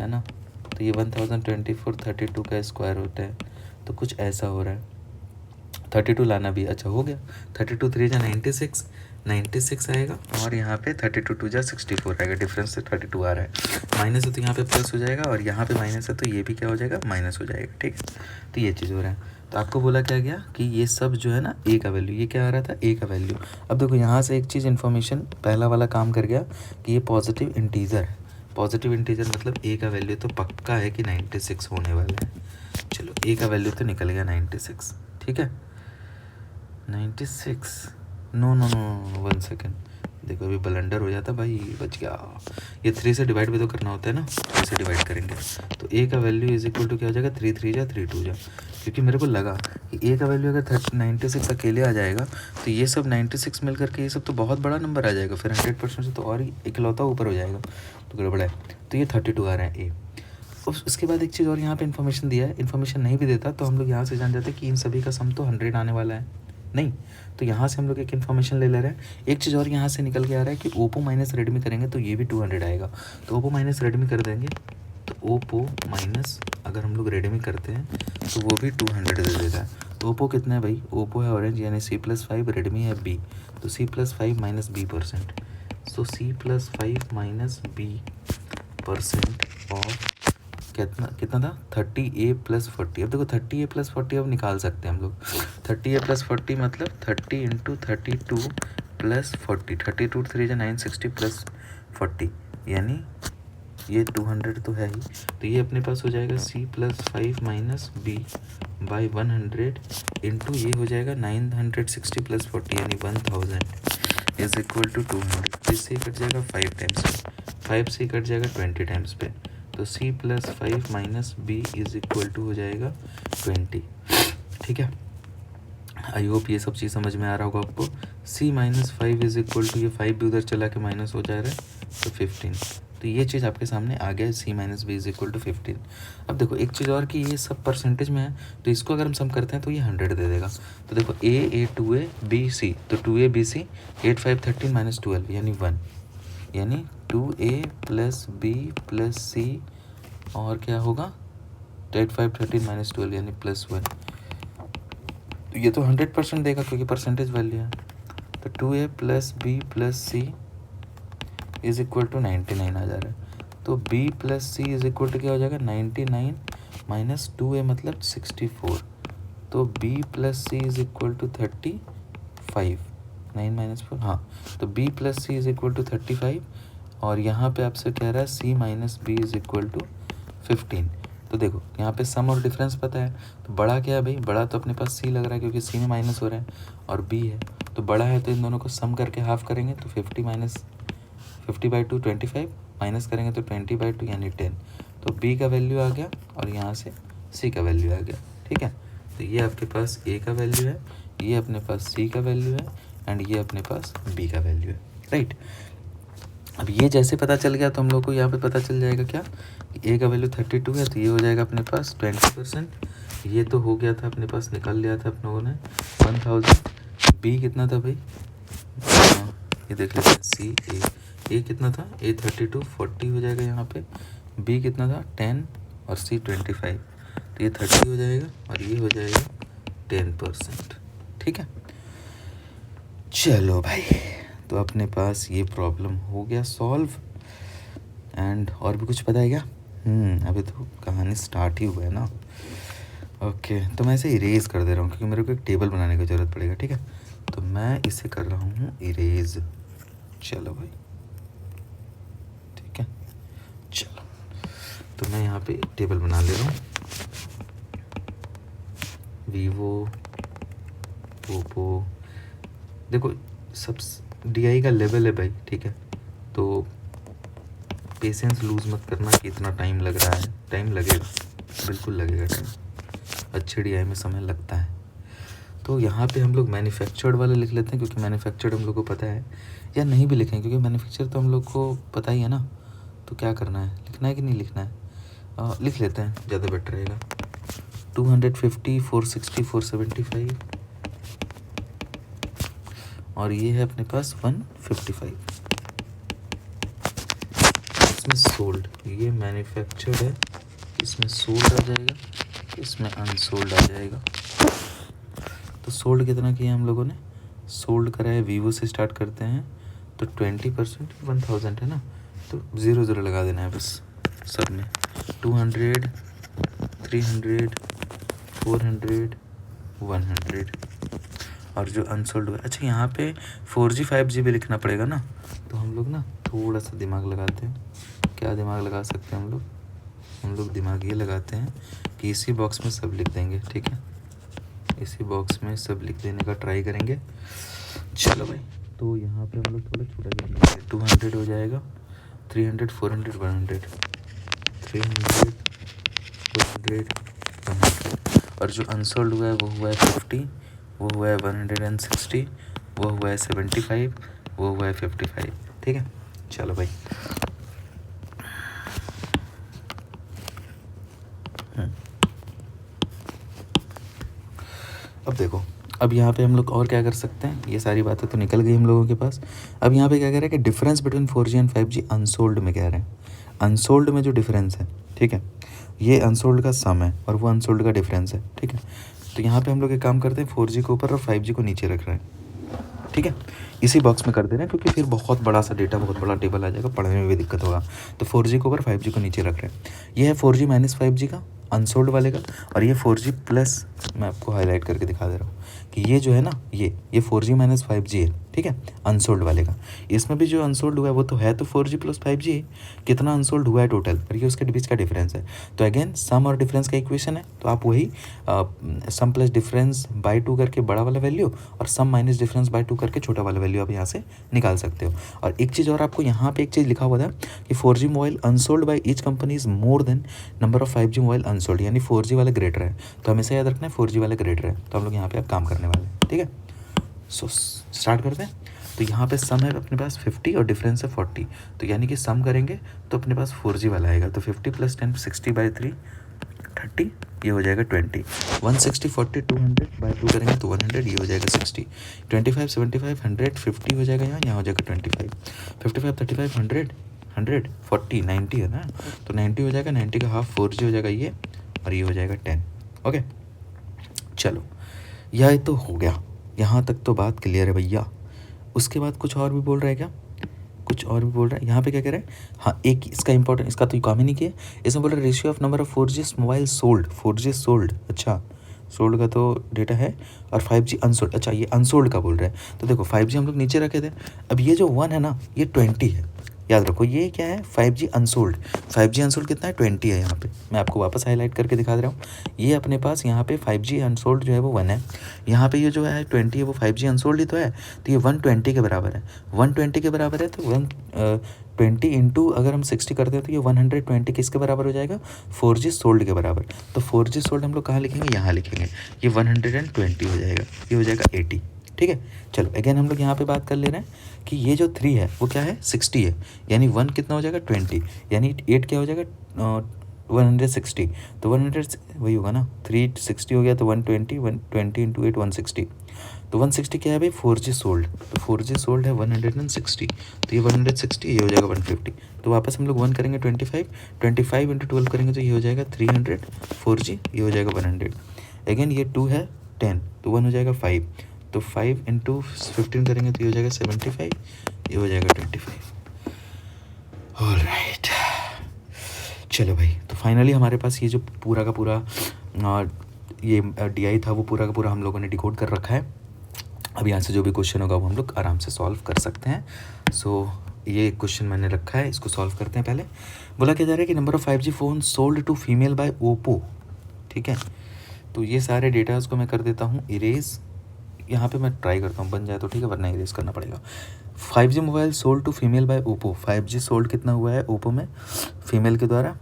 ना। तो ये 1024 32 का स्क्वायर होता है, तो कुछ ऐसा हो रहा है। 32 लाना भी, अच्छा हो गया। 32 3 जा 96 आएगा और यहाँ पे 32 2 जा 64 आएगा, डिफरेंस से 32 आ रहा है। माइनस है तो यहाँ पे प्लस हो जाएगा और यहाँ पे माइनस है तो ये भी क्या हो जाएगा, माइनस हो जाएगा, ठीक है। तो ये चीज़ हो रहा है। तो आपको बोला क्या गया कि ये सब जो है ना ए का वैल्यू, ये क्या आ रहा था, ए का वैल्यू। अब देखो यहाँ से एक चीज़ इन्फॉर्मेशन पहला वाला काम कर गया कि ये पॉजिटिव इंटीजर है। पॉजिटिव इंटीजर मतलब ए का वैल्यू तो पक्का है कि 96 होने वाला है। चलो ए का वैल्यू तो निकल गया 96, ठीक है। 96, नो 1 सेकेंड, देखो अभी ब्लंडर हो जाता भाई, बच गया। ये 3 से डिवाइड भी तो करना होता है ना, 3 से डिवाइड करेंगे तो ए का वैल्यू इज इक्वल टू क्या हो जाएगा, 3 3 जा 3 2 जा, क्योंकि मेरे को लगा कि ए का वैल्यू अगर 96 अकेले आ जाएगा तो ये सब 96 मिल करके ये सब तो बहुत बड़ा नंबर आ जाएगा, फिर 100% से तो और ही इकलौता ऊपर हो जाएगा, तो गड़बड़ा है। तो ये 32 आ रहा है ए। उसके बाद एक चीज़ और यहाँ पे इन्फॉर्मेशन दिया है, इन्फॉर्मेशन नहीं भी देता तो हम लोग यहाँ से जान जाते कि इन सभी का सम तो 100 आने वाला है, नहीं तो यहाँ से हम लोग एक इन्फॉर्मेशन ले रहे हैं। एक चीज़ और यहाँ से निकल के आ रहा है कि ओप्पो माइनस रेडमी करेंगे तो ये भी 200 आएगा। तो ओप्पो माइनस रेडमी कर देंगे, तो ओप्पो माइनस अगर हम लोग रेडमी करते हैं तो वो भी 200 दे देगा। तो ओप्पो कितना है भाई, ओप्पो है ऑरेंज यानी C+5, रेडमी है B, तो C+5 - B%, so C+5 - B% of कितना था 30a + 40। अब देखो 30a + 40 अब निकाल सकते हैं हम लोग। 30a + 40 मतलब 30 × 32 + 40, 32 3 जा 960 + 40 यानी ये 200 तो है ही, तो ये अपने पास हो जाएगा C+5 - B/100 इंटू ये हो जाएगा 960 + 40 यानी 1000 इज इक्वल टू 200। इससे कट जाएगा 5 टाइम्स पे, 5 से कट जाएगा 20 टाइम्स पे, तो C+5 - B is equal to हो जाएगा 20, ठीक है। आई होप ये सब चीज़ समझ में आ रहा होगा आपको। C - 5 इज इक्वल टू, ये 5 भी उधर चला के माइनस हो जा रहा है, तो 15। तो ये चीज़ आपके सामने आ गया, C - B is equal to 15। अब देखो एक चीज़ और कि ये सब परसेंटेज में है, तो इसको अगर हम सम करते हैं तो ये 100 दे देगा। तो देखो A 2A B C, तो 2A B C 8 5 13 - 12 यानी 1, यानी 2A + B + C और क्या होगा 8 5 13 - 12 यानी +1। तो ये तो 100% देगा क्योंकि परसेंटेज वैल्यू है। तो 2A + B + C is equal to 99 आ जा रहा है। तो B + C is equal to क्या हो जाएगा 99 - 2A मतलब 64, तो B + C is equal to 35, 9 - 4 हाँ, तो B + C is equal to 35 और यहाँ पे आपसे कह रहा है C - B is equal to 15। तो देखो यहाँ पे सम और डिफरेंस पता है, तो बड़ा क्या है भाई, बड़ा तो अपने पास C लग रहा है क्योंकि C में माइनस हो रहा है और B है, तो बड़ा है तो इन दोनों को सम करके हाफ करेंगे तो 50/2 25, माइनस करेंगे तो 20/2 यानी 10। तो B का वैल्यू आ गया और यहाँ से C का वैल्यू आ गया, ठीक है। तो ये आपके पास A का वैल्यू है, ये अपने पास C का वैल्यू है एंड ये अपने पास B का वैल्यू है, राइट। अब ये जैसे पता चल गया तो हम लोग को यहाँ पे पता चल जाएगा क्या कि A का वैल्यू 32 है, तो ये हो जाएगा अपने पास 20%। ये तो हो गया था अपने पास, निकाल लिया था आप लोगों ने 1000, बी कितना था भाई, हाँ, ये देख लेते हैं, सी ए कितना था, ए 32 40 हो जाएगा यहाँ पे, बी कितना था 10 और सी 25, तो ये 30 हो जाएगा और ये हो जाएगा 10%। ठीक है, चलो भाई, तो अपने पास ये प्रॉब्लम हो गया सॉल्व। एंड और भी कुछ पता है क्या? अभी तो कहानी स्टार्ट ही हुआ है ना। ओके, तो मैं इसे इरेज कर दे रहा हूँ क्योंकि मेरे को एक टेबल बनाने की ज़रूरत पड़ेगा। ठीक है, तो मैं इसे कर रहा हूँ इरेज। चलो भाई, ठीक है, चलो, तो मैं यहाँ पे एक टेबल बना ले रहा हूँ। वीवो, ओप्पो, देखो सब DI का लेवल है भाई। ठीक है, तो पेशेंस लूज़ मत करना कि इतना टाइम लग रहा है, टाइम लगेगा, बिल्कुल लगेगा टाइम, अच्छे DI में समय लगता है। तो यहाँ पे हम लोग मैन्युफैक्चर्ड वाले लिख लेते हैं क्योंकि मैन्युफैक्चर्ड हम लोग को पता है, या नहीं भी लिखें क्योंकि मैन्युफैक्चर तो हम लोग को पता ही है ना। तो क्या करना है, लिखना है कि नहीं लिखना है, लिख लेते हैं, ज़्यादा बेटर रहेगा। 250, 460, 475 और ये है अपने पास 155। इसमें सोल्ड, ये मैन्युफैक्चर्ड है, इसमें सोल्ड आ जाएगा, इसमें अनसोल्ड आ जाएगा। तो सोल्ड कितना किया हम लोगों ने, सोल्ड करा है, वीवो से स्टार्ट करते हैं तो 20% 1000 है ना, तो 0 लगा देना है बस सब में। 200, 300, 400, 100 और जो अनसोल्ड हुआ। अच्छा, यहाँ पे 4G 5G भी लिखना पड़ेगा ना, तो हम लोग ना थोड़ा सा दिमाग लगाते हैं। क्या दिमाग लगा सकते हैं हम लोग दिमाग ये लगाते हैं कि इसी बॉक्स में सब लिख देंगे। ठीक है, इसी बॉक्स में सब लिख देने का ट्राई करेंगे। चलो भाई, तो यहाँ पे हम लोग थोड़ा छोटा कर देंगे, 200 हो जाएगा, 300, 400, 100, 300, 400, 100 और जो अनसोल्ड हुआ है वो हुआ है 50, वो हुआ है 160, वो हुआ है 75, वो हुआ है 55। ठीक है, चलो भाई, अब देखो, अब यहाँ पे हम लोग और क्या कर सकते हैं, ये सारी बातें तो निकल गई हम लोगों के पास। अब यहाँ पे क्या कह रहा है कि difference between 4G and 5G unsold में कह रहे हैं। अनसोल्ड में जो डिफरेंस है, ठीक है, ये अनसोल्ड का सम है और वो अनसोल्ड का डिफरेंस है। ठीक है, तो यहाँ पे हम लोग एक काम करते हैं, 4G को ऊपर और 5G को नीचे रख रहे हैं। ठीक है, इसी बॉक्स में कर दे रहे हैं क्योंकि फिर बहुत बड़ा सा डेटा, बहुत बड़ा टेबल आ जाएगा, पढ़ने में भी दिक्कत होगा। तो 4G को ऊपर, 5G को नीचे रख रहे हैं। ये है 4G माइनस 5G का अनसोल्ड वाले का, और ये 4G प्लस, मैं आपको हाईलाइट करके दिखा दे रहा हूँ कि ये जो है ना, ये 4G माइनस 5G है। ठीक है, अनसोल्ड वाले का। इसमें भी जो अनसोल्ड हुआ है वो तो है तो 4G प्लस 5G है, कितना अनसोल्ड हुआ है टोटल, और ये उसके बीच का डिफरेंस है। तो अगेन सम और डिफरेंस का इक्वेशन है, तो आप वही सम प्लस डिफरेंस बाई 2 करके बड़ा वाला वैल्यू और सम माइनस डिफरेंस बाई 2 करके छोटा वाला वैल्यू आप यहाँ से निकाल सकते हो। और एक चीज़ और, आपको यहाँ पे एक चीज़ लिखा हुआ था कि 4G mobile unsold by each company is more than number of 5G mobile unsold, यानी 4G वाला ग्रेटर है। तो हमेशा याद रखना है 4G वाला ग्रेटर है, तो हम लोग यहाँ पे अब काम करने वाले हैं। ठीक है, सो स्टार्ट करते हैं। तो यहाँ पे सम है अपने पास 50 और डिफरेंस है 40, तो यानी कि सम करेंगे तो अपने पास 4G वाला आएगा। तो 50 + 10 60/3 30, ये हो जाएगा 20। 160 40 200 बाई 2 करेंगे तो 100, ये हो जाएगा 60। 25 75 100 50 हो जाएगा, यहाँ हो जाएगा 25। 55 35 100 100 40 90 है ना, तो 90 हो जाएगा, 90 का हाफ 4G हो जाएगा ये, और ये हो जाएगा 10। ओके, चलो, यह तो हो गया, यहाँ तक तो बात क्लियर है भैया। उसके बाद कुछ और भी बोल रहा है क्या, कुछ और भी बोल रहा है यहाँ पे, क्या कह रहा है, हाँ एक इसका इंपॉर्टेंट, इसका तो काम ही नहीं किया, इसमें बोल रहा है ratio of number of 4G mobile sold, 4G sold, अच्छा सोल्ड का तो डेटा है, और 5G अनसोल्ड, अच्छा ये अनसोल्ड का बोल रहा है। तो देखो 5G हम लोग नीचे रखे थे, अब ये जो 1 है ना, ये 20 है, याद रखो ये क्या है, 5G अनसोल्ड। 5G अनसोल्ड कितना है, 20 है। यहाँ पे मैं आपको वापस हाईलाइट करके दिखा दे रहा हूँ, ये अपने पास यहाँ पे 5G अनसोल्ड जो है वो 1 है, यहाँ पे ये जो है 20 है वो 5G अनसोल्ड ही तो है, तो ये 120 के बराबर है। 120 के बराबर है, तो 120 इंटू अगर हम 60 करते हैं तो ये 120 किसके बराबर हो जाएगा, 4G सोल्ड के बराबर। तो 4G सोल्ड हम लोग कहाँ लिखेंगे, यहाँ लिखेंगे, ये 120 हो जाएगा, ये हो जाएगा 80। ठीक है, चलो अगेन हम लोग यहाँ पे बात कर ले रहे हैं कि ये जो 3 है वो क्या है, 60 है, यानी 1 कितना हो जाएगा 20, यानी 8 क्या हो जाएगा 160, तो 100 वही होगा ना, 360 हो गया तो 120, 120 इंटू 8 160, तो 160 क्या है भाई, 4G सोल्ड, तो 4G सोल्ड है 160, तो ये 160, ये हो जाएगा 150, तो वापस हम लोग 1 करेंगे 25, 25 इंटू 12 करेंगे तो ये हो जाएगा 300, 4G ये हो जाएगा 100, अगेन ये 2 है 10, तो 1 हो जाएगा 5, तो 5 इंटू 15 करेंगे तो ये हो जाएगा 75, ये हो जाएगा 25। ऑलराइट, चलो भाई, तो फाइनली हमारे पास ये जो पूरा का पूरा ये DI था वो पूरा का पूरा हम लोगों ने डिकोड कर रखा है। अब यहाँ से जो भी क्वेश्चन होगा वो हम लोग आराम से सॉल्व कर सकते हैं। सो ये क्वेश्चन मैंने रखा है, इसको सॉल्व करते हैं। पहले बोला क्या जा रहा है कि number of 5G phone sold to female by Oppo, ठीक है। तो ये सारे डेटाज को मैं कर देता हूँ इरेज, यहाँ पे मैं ट्राई करता हूँ बन जाए तो ठीक है, वरना इरेज करना पड़ेगा। 5G mobile sold to female by Oppo, 5G sold कितना हुआ है ओप्पो में फीमेल के द्वारा,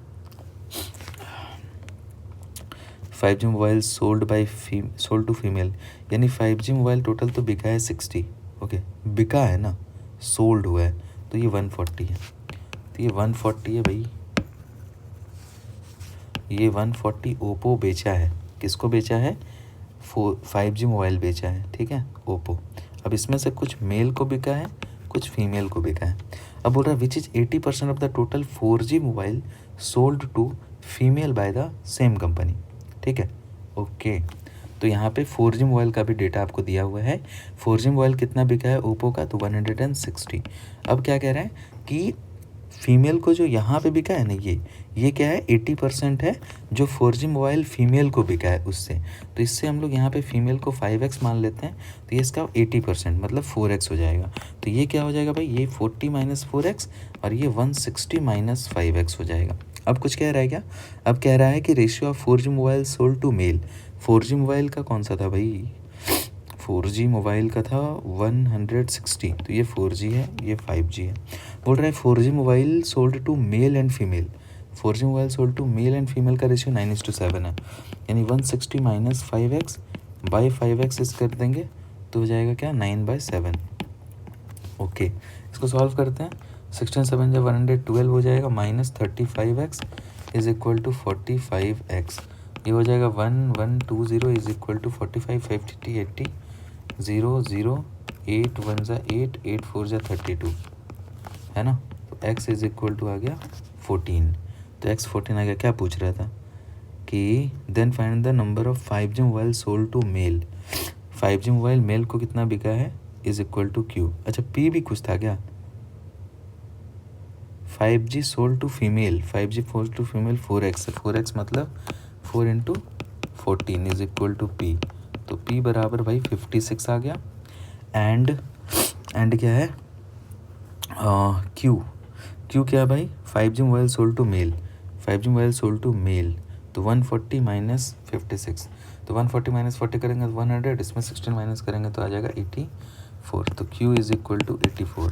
5G mobile sold to female, यानी 5G मोबाइल टोटल तो बिका है 60, ओके, बिका है ना, सोल्ड हुआ है तो ये 140 है, तो ये 140 है भाई, ये 140 ओप्पो बेचा है, किसको बेचा है, 5G मोबाइल बेचा है, ठीक है, ओप्पो। अब इसमें से कुछ मेल को बिका है, कुछ फीमेल को बिका है। अब बोल रहा है which is 80% of the total 4G mobile sold to female by the same company, ठीक है, ओके। तो यहाँ पे 4G मोबाइल का भी डेटा आपको दिया हुआ है। 4G मोबाइल कितना बिका है ओप्पो का, तो 160। अब क्या कह रहा है कि फीमेल को जो यहाँ पे बिका है ना, ये क्या है, 80% है जो 4G मोबाइल फीमेल को बिका है उससे। तो इससे हम लोग यहाँ पे फीमेल को 5x मान लेते हैं, तो ये इसका 80% मतलब 4x हो जाएगा। तो ये क्या हो जाएगा भाई, ये 40 माइनस 4x और ये 160 माइनस 5x हो जाएगा। अब कुछ कह रहा है क्या, अब कह रहा है कि ratio of 4G mobile sold to male, 4G mobile का कौन सा था भाई, 4G मोबाइल का था 160, तो ये 4G है, ये 5G है। बोल रहा है 4G mobile sold to male and female, 4G mobile sold to male and female का रेशियो 9:7 है, यानी 160 माइनस 5x बाई 5x इस कर देंगे तो हो जाएगा क्या, 9/7, ओके। इसको सॉल्व करते हैं, 16 7 जब 112 हो जाएगा, minus 35x is equal to 45x, ये हो जाएगा 1120 इज इक्वल टू 45 50 80 0 0 8 1 ज़ा 8 8 4 ज़ा 32 है ना। तो x इज इक्वल टू आ गया 14, तो x 14 आ गया। क्या पूछ रहा था कि then find the number of 5G mobile sold to male, 5G mobile male को कितना बिका है इज इक्वल टू q। अच्छा p भी कुछ था क्या, 5G sold to female, 5G sold to female 4x, 4x मतलब 4 into 14 is equal to p, तो p बराबर भाई 56 आ गया। एंड क्या है q क्या है भाई, 5G mobile sold to male, 5G mobile sold to male, तो 140 माइनस 56, तो 140 माइनस 40 करेंगे तो 100, इसमें 16 माइनस करेंगे तो आ जाएगा 84, तो q इज इक्वल टू 84।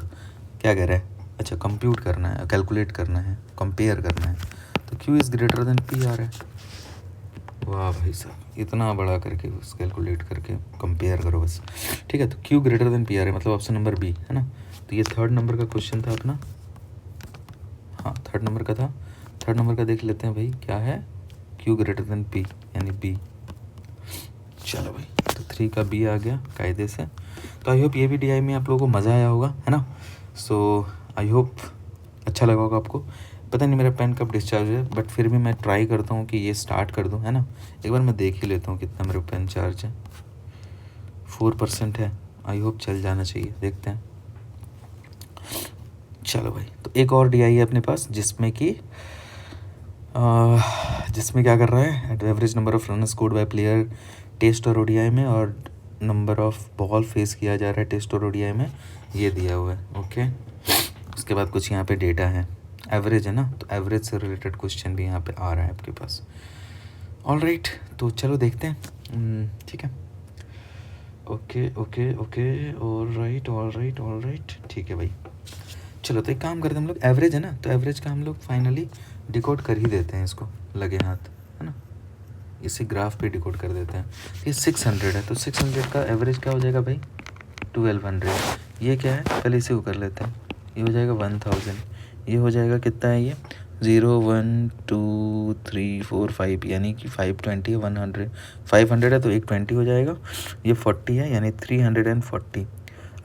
क्या कह रहा है, अच्छा कंप्यूट करना है, कैलकुलेट करना है, कंपेयर करना है, तो q is greater than p आ रहा है। वाह भाई साहब, इतना बड़ा करके उस कैलकुलेट करके कंपेयर करो बस, ठीक है। तो q ग्रेटर देन p आ रहा है, मतलब ऑप्शन नंबर बी है ना। तो ये थर्ड नंबर का क्वेश्चन था अपना, हाँ थर्ड नंबर का था। थर्ड नंबर का देख लेते हैं भाई, क्या है, q ग्रेटर देन p यानी b। चलो भाई, तो 3 का b आ गया कायदे से। तो आई होप ये भी DI में आप लोगों को मज़ा आया होगा, है ना। सो आई होप अच्छा लगा होगा आपको। पता नहीं मेरा पेन कब डिस्चार्ज है, बट फिर भी मैं ट्राई करता हूँ कि ये स्टार्ट कर दूँ, है ना। एक बार मैं देख ही लेता हूँ कितना मेरा पेन चार्ज है, 4% है, आई होप चल जाना चाहिए, देखते हैं। चलो भाई, तो एक और DI है अपने पास जिसमें क्या कर रहा है, average number of run scored by player test और ODI में, और नंबर ऑफ बॉल फेस किया जा रहा है टेस्ट और ODI में, ये दिया हुआ है, ओके। उसके बाद कुछ यहाँ पे डेटा है, एवरेज है ना, तो एवरेज से रिलेटेड क्वेश्चन भी यहाँ पे आ रहा है आपके पास। ऑलराइट, तो चलो देखते हैं, ठीक है, ओके ओके ओके, ऑलराइट, ठीक है भाई। चलो तो एक काम करते हैं हम लोग, एवरेज है ना, तो एवरेज का हम लोग फाइनली डिकोड कर ही देते हैं, इसको लगे हाथ, है ना, इसी ग्राफ पे डिकोड कर देते हैं। ये 600 है, तो 600 का एवरेज क्या हो जाएगा भाई, 1200। ये क्या है, पहले इसे को कर लेते हैं, ये हो जाएगा 1000, ये हो जाएगा कितना है, ये 0 1 2 3 4 5 यानी कि 520 है, 100 500 है तो 120 हो जाएगा, ये 40 है यानी 340।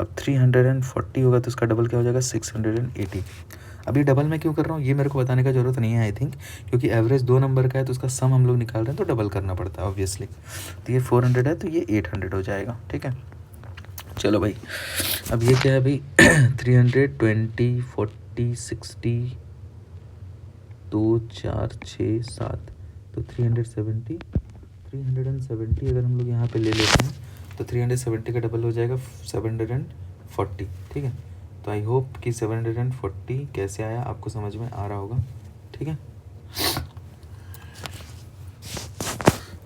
अब 340 होगा तो इसका डबल क्या हो जाएगा 680। अब ये डबल मैं क्यों कर रहा हूँ ये मेरे को बताने का ज़रूरत नहीं है आई थिंक, क्योंकि एवरेज 2 नंबर का है तो उसका सम हम लोग निकाल रहे हैं तो डबल करना पड़ता है ऑब्वियसली। तो ये 400 है तो ये 800 हो जाएगा, ठीक है। चलो भाई अब ये क्या है भाई 320 40 60 2 4 6 7 तो 370 अगर हम लोग यहाँ पे ले लेते हैं तो 370 का डबल हो जाएगा 740, ठीक है। तो आई होप कि 740 कैसे आया आपको समझ में आ रहा होगा, ठीक है।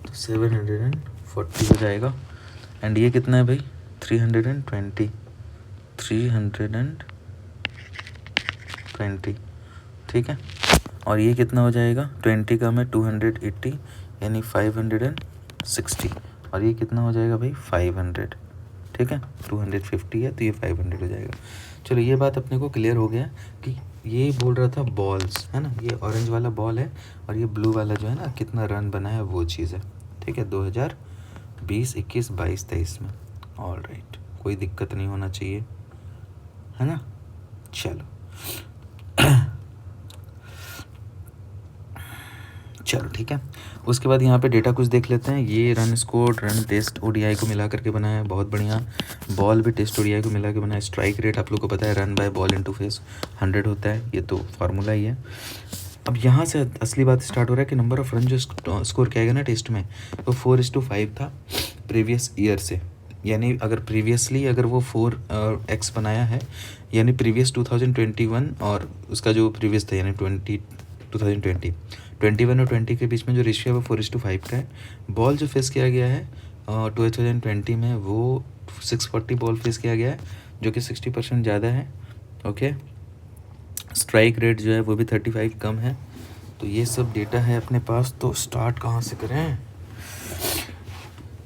तो 740 हो जाएगा एंड ये कितना है भाई 320 ठीक है। और ये कितना हो जाएगा 20 का मैं 280 यानी 560 और ये कितना हो जाएगा भाई 500, ठीक है। 250 है तो ये 500 हो जाएगा। चलो ये बात अपने को क्लियर हो गया कि ये बोल रहा था बॉल्स है ना, ये ऑरेंज वाला बॉल है और ये ब्लू वाला जो है ना कितना रन बना है वो चीज़ है, ठीक है। 2020 21 22 23 में। ऑल राइट, कोई दिक्कत नहीं होना चाहिए, है ना। चलो चलो ठीक है। उसके बाद यहाँ पे डेटा कुछ देख लेते हैं। ये run score run test ODI को मिला करके बनाया है, बहुत बढ़िया। बॉल भी टेस्ट ओडीआई को मिला के बनाया है। स्ट्राइक रेट आप लोग को पता है run by ball into face 100 होता है, ये तो फार्मूला ही है। अब यहाँ से असली बात स्टार्ट हो रहा है कि नंबर ऑफ रन जो स्कोर किया गया ना टेस्ट में वो 4:5 था प्रीवियस ईयर से। यानी अगर प्रीवियसली अगर वो 4x बनाया है यानी प्रीवियस 2021 और उसका जो प्रीवियस था यानी 2020 21 और 20 के बीच में जो रेशियो है वो 4:5 का है। बॉल जो फेस किया गया है 2020 में वो 640 बॉल फेस किया गया है जो कि 60% ज़्यादा है, ओके। स्ट्राइक रेट जो है वो भी 35 कम है। तो ये सब डेटा है अपने पास। तो स्टार्ट कहाँ से करें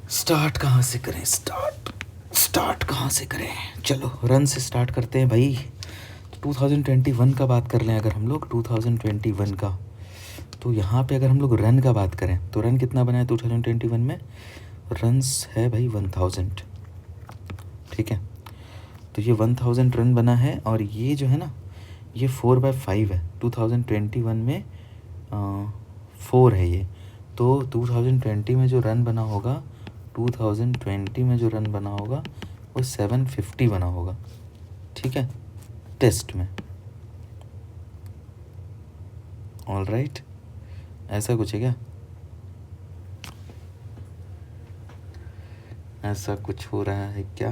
स्टार्ट कहाँ से करें चलो रन से स्टार्ट करते हैं भाई। 2021 का बात कर लें अगर हम लोग 2021 का, तो यहाँ पे अगर हम लोग रन का बात करें तो रन कितना बना है 2021 में, रन्स है भाई 1000, ठीक है। तो ये 1000 रन बना है और ये जो है ना ये 4/5 है। 2021 में 4 है ये, तो 2020 में जो रन बना होगा 2020 में जो रन बना होगा वो 750 बना होगा, ठीक है, टेस्ट में। ऑल राइट, ऐसा कुछ है क्या, ऐसा कुछ हो रहा है क्या,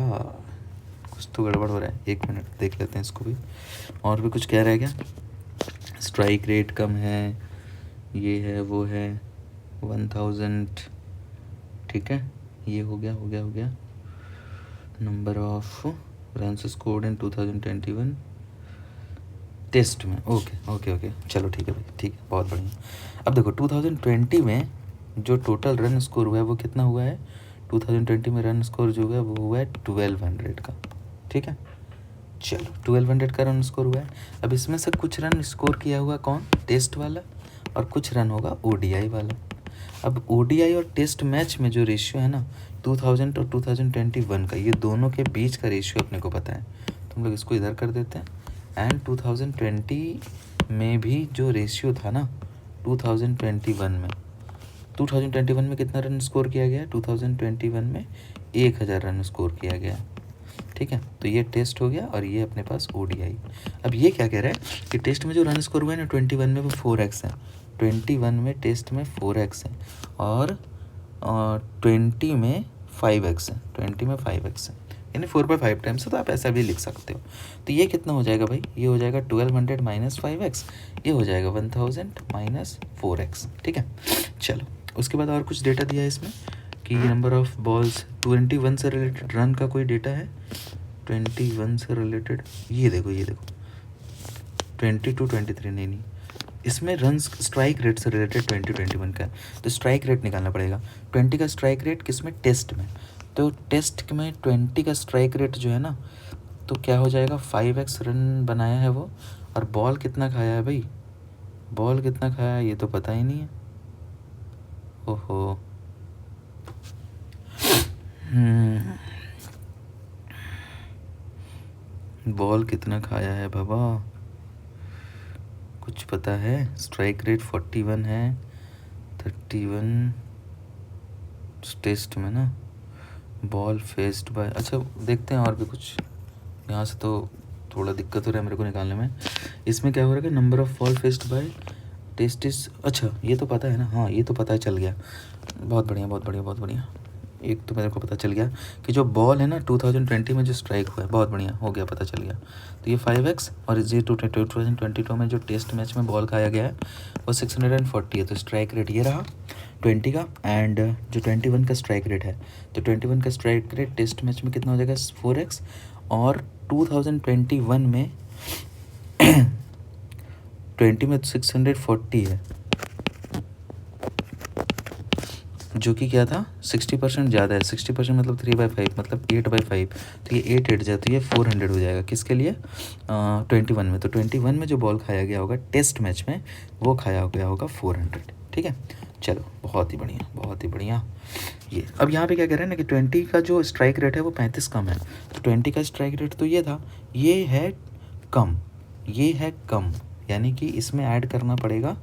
कुछ तो गड़बड़ हो रहा है। एक मिनट देख लेते हैं इसको भी। और भी कुछ कह रहा है क्या, स्ट्राइक रेट कम है, ये है वो है 1000, ठीक है। ये हो गया number of runs scored in 2021 test में, ओके चलो ठीक है भाई, ठीक है, बहुत बढ़िया। अब देखो 2020 में जो टोटल रन स्कोर हुआ है वो कितना हुआ है, 2020 में रन स्कोर जो हुआ है वो हुआ है 1200 का, ठीक है। चलो 1200 का रन स्कोर हुआ है। अब इसमें से कुछ रन स्कोर किया हुआ कौन, टेस्ट वाला, और कुछ रन होगा ओडीआई वाला। अब ओडीआई और टेस्ट मैच में जो रेशियो है ना 2000 और 2021 का, ये दोनों के बीच का रेशियो अपने को पता है, तो हम लोग इसको इधर कर देते हैं। एंड 2020 में भी जो रेशियो था ना 2021 में कितना रन स्कोर किया गया, 2021 में 1000 रन स्कोर किया गया, ठीक है। तो ये टेस्ट हो गया और ये अपने पास ओडीआई। अब ये क्या कह रहा है कि टेस्ट में जो रन स्कोर हुआ है ना 21 में वो 4x है, 21 में टेस्ट में 4x है और 20 में 5x है, 20 में 5x है यानी 4/5 टाइम्स है, तो आप ऐसा भी लिख सकते हो। तो ये कितना हो जाएगा भाई, ये हो जाएगा 1200 माइनस 5x, ये हो जाएगा 1000 माइनस 4x, ठीक है। चलो उसके बाद और कुछ डेटा दिया है इसमें कि नंबर ऑफ बॉल्स 21 से रिलेटेड रन का कोई डेटा है, 21 से रिलेटेड, ये देखो 20 to 23 नहीं, इसमें रन स्ट्राइक रेट से रिलेटेड 2021 का है, तो स्ट्राइक रेट निकालना पड़ेगा। 20 का स्ट्राइक रेट किसमें, टेस्ट में, तो टेस्ट में 20 का स्ट्राइक रेट जो है ना तो क्या हो जाएगा 5x रन बनाया है वो, और बॉल कितना खाया है भाई, बॉल कितना खाया ये तो पता ही नहीं है। ओहो। बॉल कितना खाया है बाबा, कुछ पता है? स्ट्राइक रेट 41 है, 31 टेस्ट में ना। बॉल फेस्ड बाय, अच्छा देखते हैं और भी कुछ। यहाँ से तो थोड़ा दिक्कत हो रहा है मेरे को निकालने में। इसमें क्या हो रहा है कि number of ball faced by test is, अच्छा ये तो पता है ना, हाँ ये तो पता है, चल गया। बहुत बढ़िया बहुत बढ़िया बहुत बढ़िया। एक तो मेरे को पता चल गया कि जो बॉल है ना 2020 में जो स्ट्राइक हुआ है, बहुत बढ़िया हो गया, पता चल गया। तो ये 5x और ये 2022 में जो टेस्ट मैच में बॉल खाया गया है वो 640 है। तो स्ट्राइक रेट ये रहा 20 का, एंड जो 21 का स्ट्राइक रेट है, तो 21 का स्ट्राइक रेट टेस्ट मैच में कितना हो जाएगा 4x, और 2021 में 20 में 640 है, जो कि क्या था 60% ज़्यादा है। 60% मतलब 3/5 मतलब 8/5, तो ये 8 जाए तो ये 400 हो जाएगा। किसके लिए? 21 में। तो 21 में जो बॉल खाया गया होगा टेस्ट मैच में वो खाया गया होगा 400। ठीक है, चलो बहुत ही बढ़िया बहुत ही बढ़िया। ये अब यहाँ पे क्या कह रहे हैं ना कि 20 का जो स्ट्राइक रेट है वो 35 कम है। तो 20 का स्ट्राइक रेट तो ये था, ये है कम, ये है कम, यानी कि इसमें ऐड करना पड़ेगा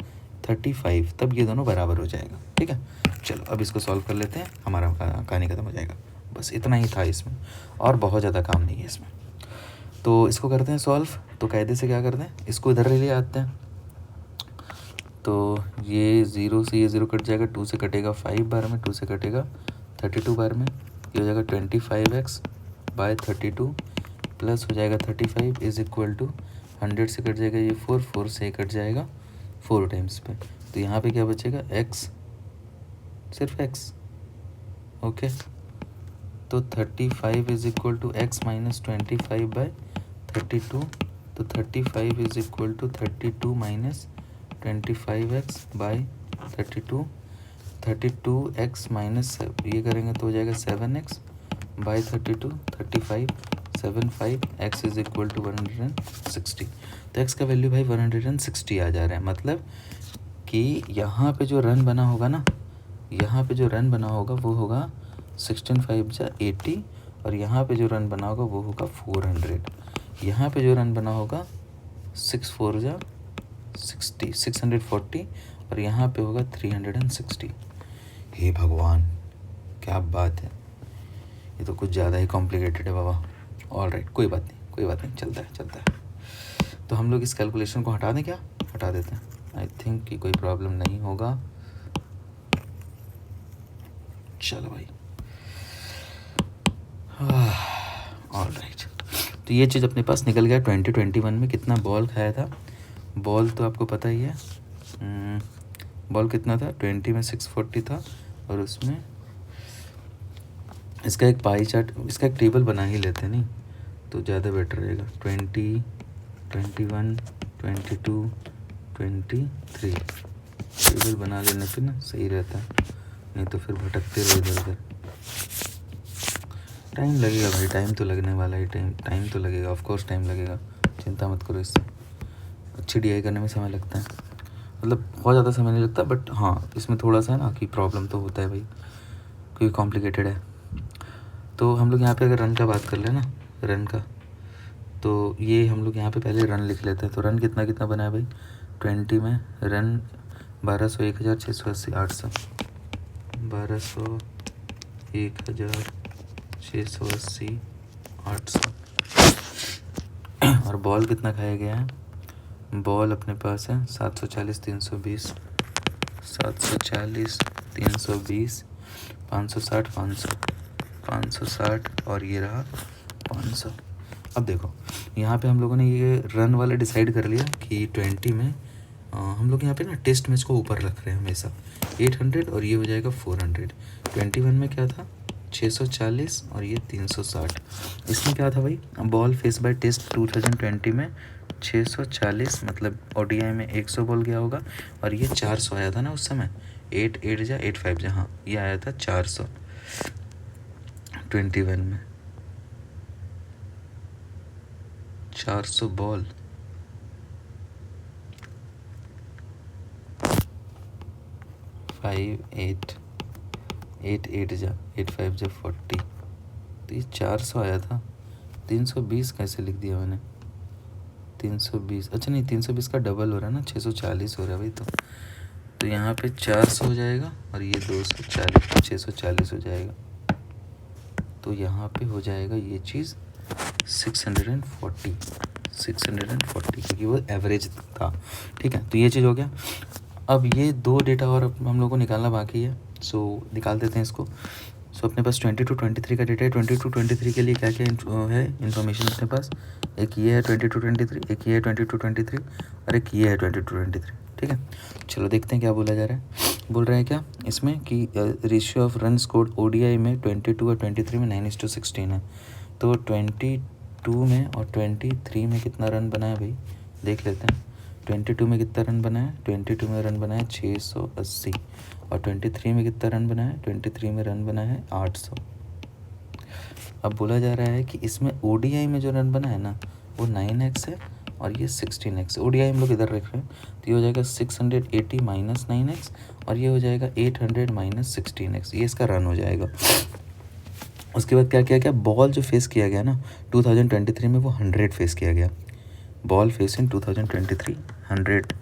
35, तब ये दोनों बराबर हो जाएगा। ठीक है, चलो अब इसको सॉल्व कर लेते हैं, हमारा कहानी खत्म हो जाएगा। बस इतना ही था इसमें, और बहुत ज़्यादा काम नहीं है इसमें। तो इसको करते हैं सॉल्व। तो कायदे से क्या करते हैं, इसको इधर ले आते हैं। तो ये 0 से ये 0 कट जाएगा, 2 से कटेगा 5 बार में, 2 से कटेगा 32 बार में, ये हो जाएगा 25x बाय 32 प्लस हो जाएगा 35 इज इक्वल टू 100 से कट जाएगा ये 4, 4 से कट जाएगा 4 टाइम्स पे। तो यहाँ पे क्या बचेगा x, सिर्फ x। ओके, तो 35 is equal to x minus 25 by 32, तो 35 is equal to 32 minus 25x by 32, 32x minus ये करेंगे तो हो जाएगा 7x by 32, 35 75 x is equal to 160। तो x का वैल्यू भाई 160 आ जा रहा है। मतलब कि यहाँ पे जो रन बना होगा ना, यहाँ पे जो रन बना होगा वो होगा 16 5 जा 80, और यहाँ पे जो रन बना होगा वो होगा 400। यहाँ पे जो रन बना होगा 6 4 जा 60 640, और यहाँ पे होगा 360। हे भगवान क्या बात है, ये तो कुछ ज़्यादा ही कॉम्प्लिकेटेड है बाबा। ऑल राइट, कोई बात नहीं कोई बात नहीं, चलता है चलता है। तो हम लोग इस कैलकुलेशन को हटा दें क्या? हटा देते हैं, आई थिंक कि कोई प्रॉब्लम नहीं होगा। चलो भाई, ऑल राइट। तो ये चीज़ अपने पास निकल गया। 2021 में कितना बॉल खाया था? बॉल तो आपको पता ही है, बॉल कितना था 20 में 640 था, और उसमें इसका एक पाई चार्ट, इसका एक टेबल बना ही लेते हैं, नहीं तो ज़्यादा बेटर रहेगा। 20 21 22 23 टेबल बना लेने पे ना सही रहता है, नहीं तो फिर भटकते रहो इधर उधर। टाइम लगेगा भाई, टाइम तो लगने वाला है, टाइम तो लगेगा, ऑफ कोर्स टाइम लगेगा, चिंता मत करो इससे। अच्छी DI करने में समय लगता है, मतलब बहुत ज़्यादा समय नहीं लगता, बट हाँ इसमें थोड़ा सा ना कि प्रॉब्लम तो होता है भाई, क्योंकि कॉम्प्लिकेटेड है। तो हम लोग यहाँ पे अगर रन का बात कर ले ना, रन का, तो ये हम लोग यहाँ पे पहले रन लिख लेते हैं। तो रन कितना कितना बना है भाई 20 में? रन 1200 1000 680 800, 1200 1000 680 800। और बॉल कितना खाया गया है? बॉल अपने पास है 740 320, 740 320, 560 500, 560 और ये रहा 500। अब देखो यहाँ पे हम लोगों ने ये रन वाला डिसाइड कर लिया कि 20 में हम लोग यहाँ पे ना टेस्ट मैच को ऊपर रख रहे हैं हमेशा 800, और ये हो जाएगा 400। 21 में क्या था 640 और ये 360। इसमें क्या था भाई, बॉल फेस बाय टेस्ट 2020 में 640, मतलब ODI में 100 बॉल गया होगा, और ये 400 आया था ना उस समय, 8 8 जा 8 5 जा, हाँ ये आया था 400 21 में। 400 बॉल, 8 8 जा 8 5 जा 40, तो ये 400 आया था। 320 कैसे लिख दिया मैंने? 320, अच्छा नहीं 320 का डबल हो रहा है ना, 640 हो रहा है भाई। तो यहाँ पे 400 हो जाएगा और ये 240, 640 हो जाएगा। तो यहाँ पे हो जाएगा ये चीज़ 640 क्योंकि वो एवरेज था। ठीक है, तो ये चीज़ हो गया। अब ये दो डेटा और हम लोग को निकालना बाकी है, सो निकाल देते हैं इसको। सो अपने पास 22-23 का डेटा है। 22-23 के लिए क्या क्या है इन्फॉर्मेशन अपने पास? एक ये है 22-23, एक ये है 22-23 और एक ये है 22-23। ठीक है, चलो देखते हैं क्या बोला जा रहा है। बोल रहे हैं क्या इसमें कि ratio of run scored ODI में 22 और 23 में 9:16 है। तो 22 में और 23 में कितना रन बना है भाई, देख लेते हैं। 22 में कितना रन बना है? 22 में रन बना है 680 और 23 में कितना रन बना है? 23 में रन बना है 800। अब बोला जा रहा है कि इसमें ओडीआई में जो रन बना है ना वो 9x है और ये 16x। ओडीआई हम लोग इधर रख रहे हैं, तो ये हो जाएगा 680 माइनस 9x और ये हो जाएगा 800 माइनस 16x। ये इसका रन हो जाएगा। उसके बाद क्या किया गया? बॉल जो फेस किया गया ना 2023 में, वो 100 फेस किया गया। बॉल फेस इन 2023 100,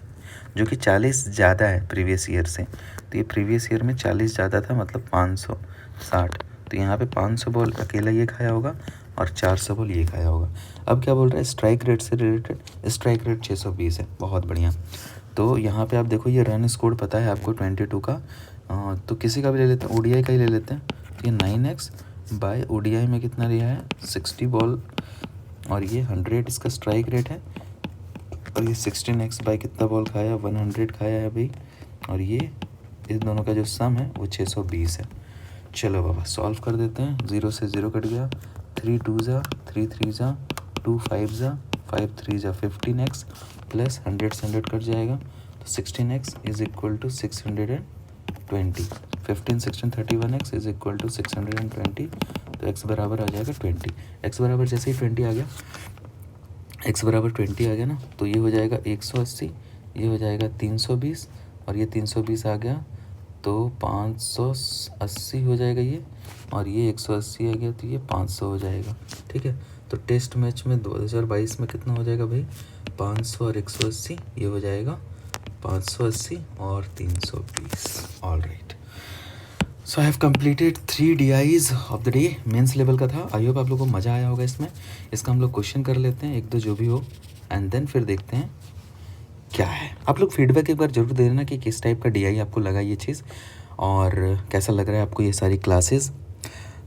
जो कि 40 ज़्यादा है प्रीवियस ईयर से। तो ये प्रीवियस ईयर में 40 ज़्यादा था, मतलब 560। तो यहाँ पे 500 बॉल अकेला ये खाया होगा और 400 बॉल ये खाया होगा। अब क्या बोल रहा है? स्ट्राइक रेट से रिलेटेड। स्ट्राइक रेट 620 है, बहुत बढ़िया। तो यहाँ पे आप देखो ये रन स्कोर पता है आपको 22 का, तो किसी का भी ले लेते हैं, ओडीआई का ही ले लेते हैं। तो ये 9x बाय ओडीआई में कितना लिया है? 60 बॉल और ये 100 इसका स्ट्राइक रेट है और ये 16x बाय कितना बॉल खाया? 100 खाया है भाई। और ये इस दोनों का जो सम है वो 620 है। चलो बाबा सॉल्व कर देते हैं। 0 से 0 कट गया, 3 2 जा 3 3 जा 2 5 जा 5 3 जा 15x प्लस 100 से 100 कट जाएगा, तो 16x is equal to 620। 15 16 31x is equal to 620। तो x बराबर आ जाएगा 20। x बराबर जैसे ही 20 आ गया, x बराबर 20 आ गया ना, तो ये हो जाएगा 180, ये हो जाएगा 320 और ये 320 आ गया तो 580 हो जाएगा ये, और ये 180 आ गया तो ये 500 हो जाएगा। ठीक है, तो टेस्ट मैच में 2022 में कितना हो जाएगा भाई? 500 और 180, ये हो जाएगा 580 और 320। All right, so I have completed 3 DIs of the day. Mains level का था। आई होप आप लोगों को मज़ा आया होगा इसमें। इसका हम लोग क्वेश्चन कर लेते हैं, एक दो जो भी हो, एंड देन फिर देखते हैं क्या है। आप लोग फीडबैक एक बार जरूर दे देना कि किस टाइप का DI आपको लगा ये चीज़, और कैसा लग रहा है आपको ये सारी क्लासेस।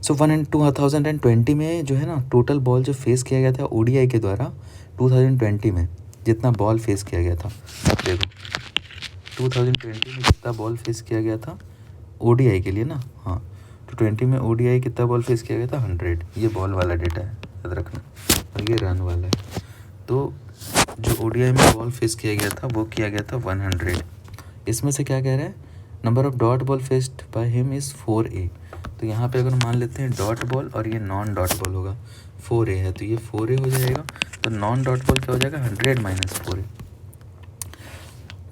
सो 2020 में जो है ना टोटल बॉल जो फेस किया गया था ODI के द्वारा 2020 में, जितना बॉल फेस किया गया था, देखो 2020 में कितना बॉल फेस किया गया था ODI के लिए ना। हाँ, तो 20 में ODI कितना बॉल फेस किया गया था? 100। ये बॉल वाला डेटा है, याद रखना, और ये रन वाला है। तो जो ODI में बॉल फेस किया गया था वो किया गया था 100। इसमें से क्या कह रहा है? Number of dot ball faced by him is 4A। तो यहाँ पे अगर मान लेते हैं डॉट बॉल और ये नॉन डॉट बॉल होगा, 4A है तो ये 4A हो जाएगा। तो नॉन डॉट बॉल क्या हो जाएगा? 100 minus 4A।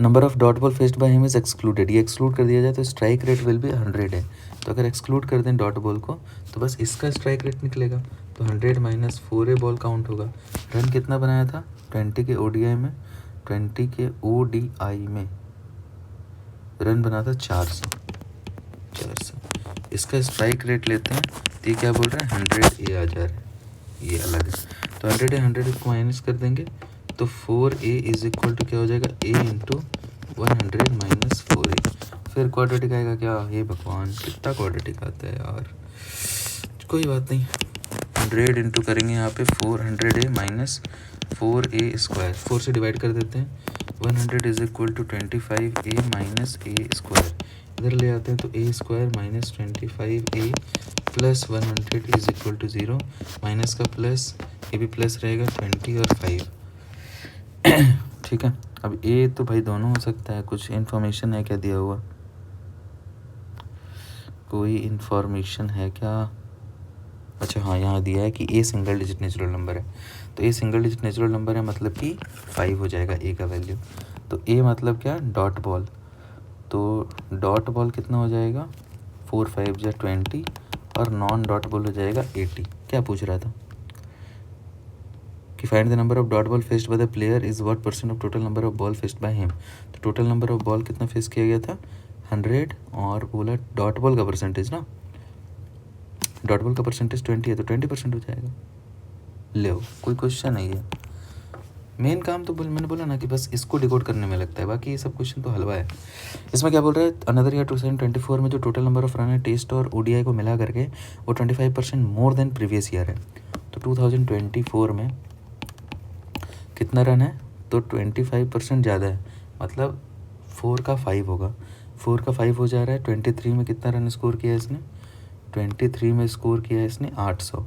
Number of dot ball faced by him is excluded. ये एक्सक्लूड कर दिया जाए तो स्ट्राइक रेट विल बी 100 है। तो अगर एक्सक्लूड कर दें डॉट बॉल को तो बस इसका स्ट्राइक रेट निकलेगा। तो 100 माइनस 4A बॉल काउंट होगा। रन कितना बनाया था 20 के ODI में? 20 के ODI में रन बना था 400। इसका स्ट्राइक रेट लेते हैं, तो ये क्या बोल रहा है? 100A आ जा रहा है, ये अलग है। तो 100 को माइनस कर देंगे तो 4A इज इक्वल टू क्या हो जाएगा? A into 100 minus 4A। फिर क्वाड्रेटिक आएगा क्या? हे भगवान, कितना क्वाड्रेटिक आता है यार। कोई बात नहीं, 100 इंटू करेंगे यहाँ पे 400A माइनस 4A स्क्वायर, 4 से डिवाइड कर देते हैं। 100 is equal to 25A minus A square, इधर ले आते हैं तो A square minus 25A plus 100 is equal to 0, minus का प्लस, ये भी प्लस रहेगा 20 और 5। ठीक है, अब A तो भाई दोनों हो सकता है। कुछ इन्फॉर्मेशन है क्या दिया हुआ? कोई इन्फॉर्मेशन है क्या? अच्छा हाँ, यहाँ दिया है कि A single digit natural number है। तो A single digit natural number है, मतलब कि 5 हो जाएगा A का वैल्यू। तो A मतलब क्या? Dot ball. तो डॉट बॉल कितना हो जाएगा 4 5 या 20 और नॉन डॉट बॉल हो जाएगा 80। क्या पूछ रहा था कि find the number of dot ball faced by the player is what percent of total number of ball faced by him. तो टोटल नंबर ऑफ बॉल कितना फेस किया गया था 100 और बोला डॉट बॉल का परसेंटेज ना, डॉट बॉल का परसेंटेज 20 है तो 20% हो जाएगा। ले कोई क्वेश्चन नहीं है, मेन काम तो मैंने बोला ना कि बस इसको डिकोड करने में लगता है, बाकी ये सब क्वेश्चन तो हलवा है। इसमें क्या बोल रहा है अनदर ईयर 2024 में जो टोटल नंबर ऑफ रन है टेस्ट और ओडीआई को मिला करके वो 25% मोर देन प्रीवियस ईयर है। तो 2024 में कितना रन है तो 25% ज़्यादा है, मतलब 4 का 5 होगा, 4 का 5 हो जा रहा है। 23 में कितना रन स्कोर किया है इसने, 23 में स्कोर किया है इसने 800,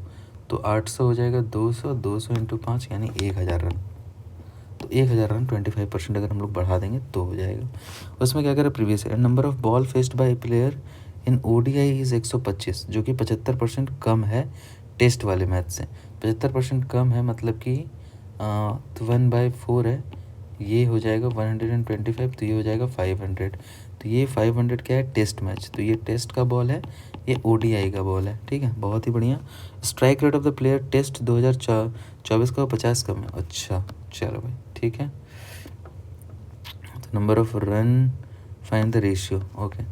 तो 800 हो जाएगा 200, 200 इंटू 5 यानी 1000 रन। तो 1000 रन 25% अगर हम लोग बढ़ा देंगे तो हो जाएगा। उसमें क्या करें previous year number of ball faced bye player in ODI is 125, जो कि 75% कम है टेस्ट वाले मैच से। 75% कम है मतलब कि तो 1/4 है, ये हो जाएगा 125, तो ये हो जाएगा 500। तो ये 500 क्या है टेस्ट मैच, तो ये टेस्ट का बॉल है, ये ओडीआई का बॉल है। ठीक है, बहुत ही बढ़िया। Strike rate of the player test 2024 का 50 कम है। अच्छा चलो भाई ठीक है। तो number of run find the ratio, okay,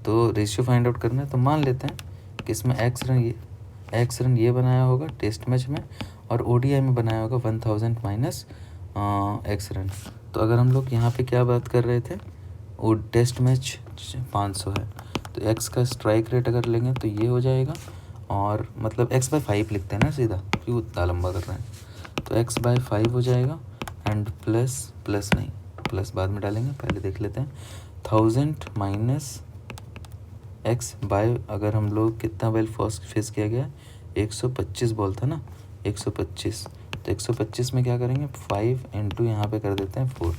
तो रेशियो फाइंड आउट करना है। तो मान लेते हैं कि इसमें एक्स रन ये बनाया होगा टेस्ट मैच में और ओडीआई में बनाया होगा 1000 माइनस एक्स रन। तो अगर हम लोग यहाँ पे क्या बात कर रहे थे, वो टेस्ट मैच 500 है, तो एक्स का स्ट्राइक रेट अगर लेंगे तो ये हो जाएगा, और मतलब x/5 लिखते हैं ना सीधा, क्यों इतना लंबा कर रहे हैं, तो x/5 हो जाएगा एंड प्लस नहीं, प्लस बाद में डालेंगे, पहले देख लेते हैं। 1000 माइनस एक्स बाय, अगर हम लोग कितना बॉल फर्स्ट फेस किया गया 125 बॉल था ना, 125, तो 125 में क्या करेंगे 5 इंटू यहाँ पे कर देते हैं 4।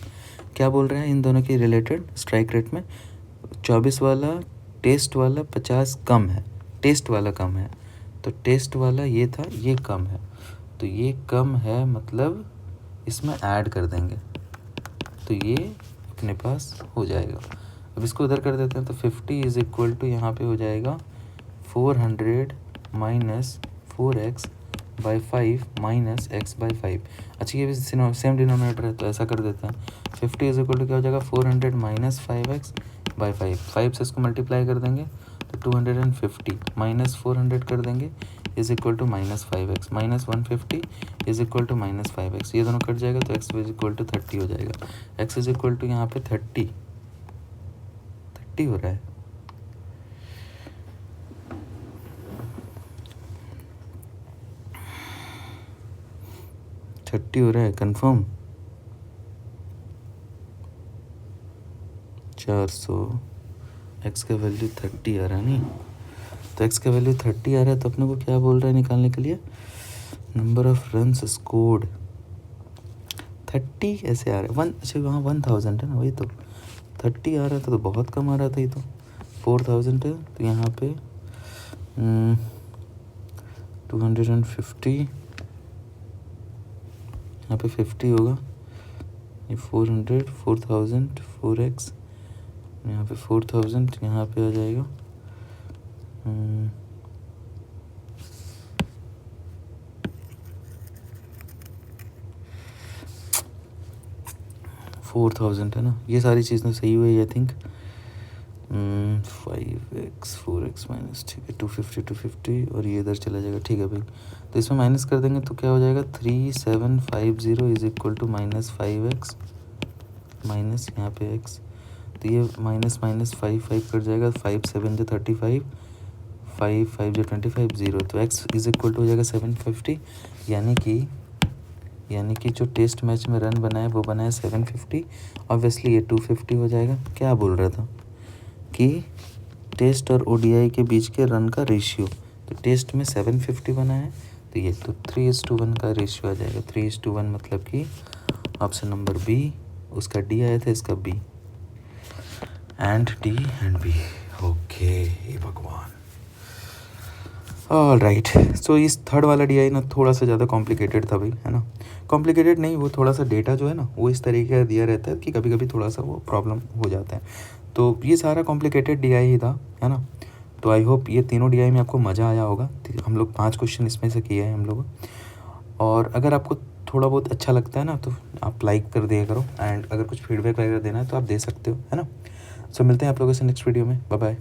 क्या बोल रहे हैं इन दोनों के रिलेटेड, स्ट्राइक रेट में 24 वाला टेस्ट वाला 50 कम है, टेस्ट वाला कम है, तो टेस्ट वाला ये था, ये कम है, तो ये कम है मतलब इसमें ऐड कर देंगे तो ये अपने पास हो जाएगा। अब इसको उधर कर देते हैं तो 50 इज इक्वल टू यहाँ पे हो जाएगा 400 minus 4x by 5 minus x by 5। अच्छा ये भी सेम डिनोमिनेटर है तो ऐसा कर देते हैं, 50 इज इक्वल टू क्या हो जाएगा 400 माइनस 5x बाई 5 से इसको मल्टीप्लाई कर देंगे तो 250 माइनस 400 कर देंगे is equal to minus 5x minus 150 is equal to minus 5x, ये दोनों कट जाएगा तो x इज इक्वल टू 30 हो जाएगा। x इज इक्वल टू यहाँ पे 30 हो रहा है, हो रहा है कंफर्म। 400 x का वैल्यू 30 आ रहा है नहीं, तो x का वैल्यू 30 आ रहा है तो अपने को क्या बोल रहा है निकालने के लिए, नंबर ऑफ रन्स स्कोर्ड 30 ऐसे आ रहा है, अच्छा वहाँ 1000 है ना, वही तो 30 आ रहा था तो बहुत कम आ रहा था, ये तो 4000 है, तो यहाँ पे 250, यहाँ पे 50 होगा, ये 400 4000 4x, यहाँ पे 4000 यहाँ पे आ जाएगा 4000 है ना, ये सारी चीज़ें सही हुई I think. 5x 4x minus, ठीक है 250 और ये इधर चला जाएगा, ठीक है भाई। तो इसमें माइनस कर देंगे तो क्या हो जाएगा 3750 is equal to minus 5x minus यहाँ पे x, तो ये माइनस 5 कट जाएगा, 5 7 जो 35, 5 5 जो 25 0, तो x इज इक्वल टू हो जाएगा 750, यानी कि जो टेस्ट मैच में रन बनाए वो बनाए 750, ऑब्वियसली ये 250 हो जाएगा। क्या बोल रहा था कि टेस्ट और ओडीआई के बीच के रन का रेशियो, तो टेस्ट में 750 बना है तो ये तो 3:1 का रेशियो आ जाएगा, 3:1 मतलब कि ऑप्शन नंबर बी, उसका डी आया था, इसका B, and D and B. Okay भगवान, ऑलराइट, सो इस थर्ड वाला डीआई ना थोड़ा सा ज़्यादा कॉम्प्लिकेटेड था भाई, है ना। कॉम्प्लिकेटेड नहीं, वो थोड़ा सा डेटा जो है ना वो इस तरीके का दिया रहता है कि कभी कभी थोड़ा सा वो प्रॉब्लम हो जाता है। तो ये सारा कॉम्प्लिकेटेड डीआई ही था, है ना। तो आई होप ये तीनों डीआई में आपको मज़ा आया होगा। हम लोग 5 क्वेश्चन इसमें से किए हैं हम लोग। और अगर आपको थोड़ा बहुत अच्छा लगता है ना तो आप लाइक कर दिया करो, एंड अगर कुछ फीडबैक वगैरह देना है तो आप दे सकते हो, है ना। सो मिलते हैं आप लोगों से नेक्स्ट वीडियो में। Bye bye.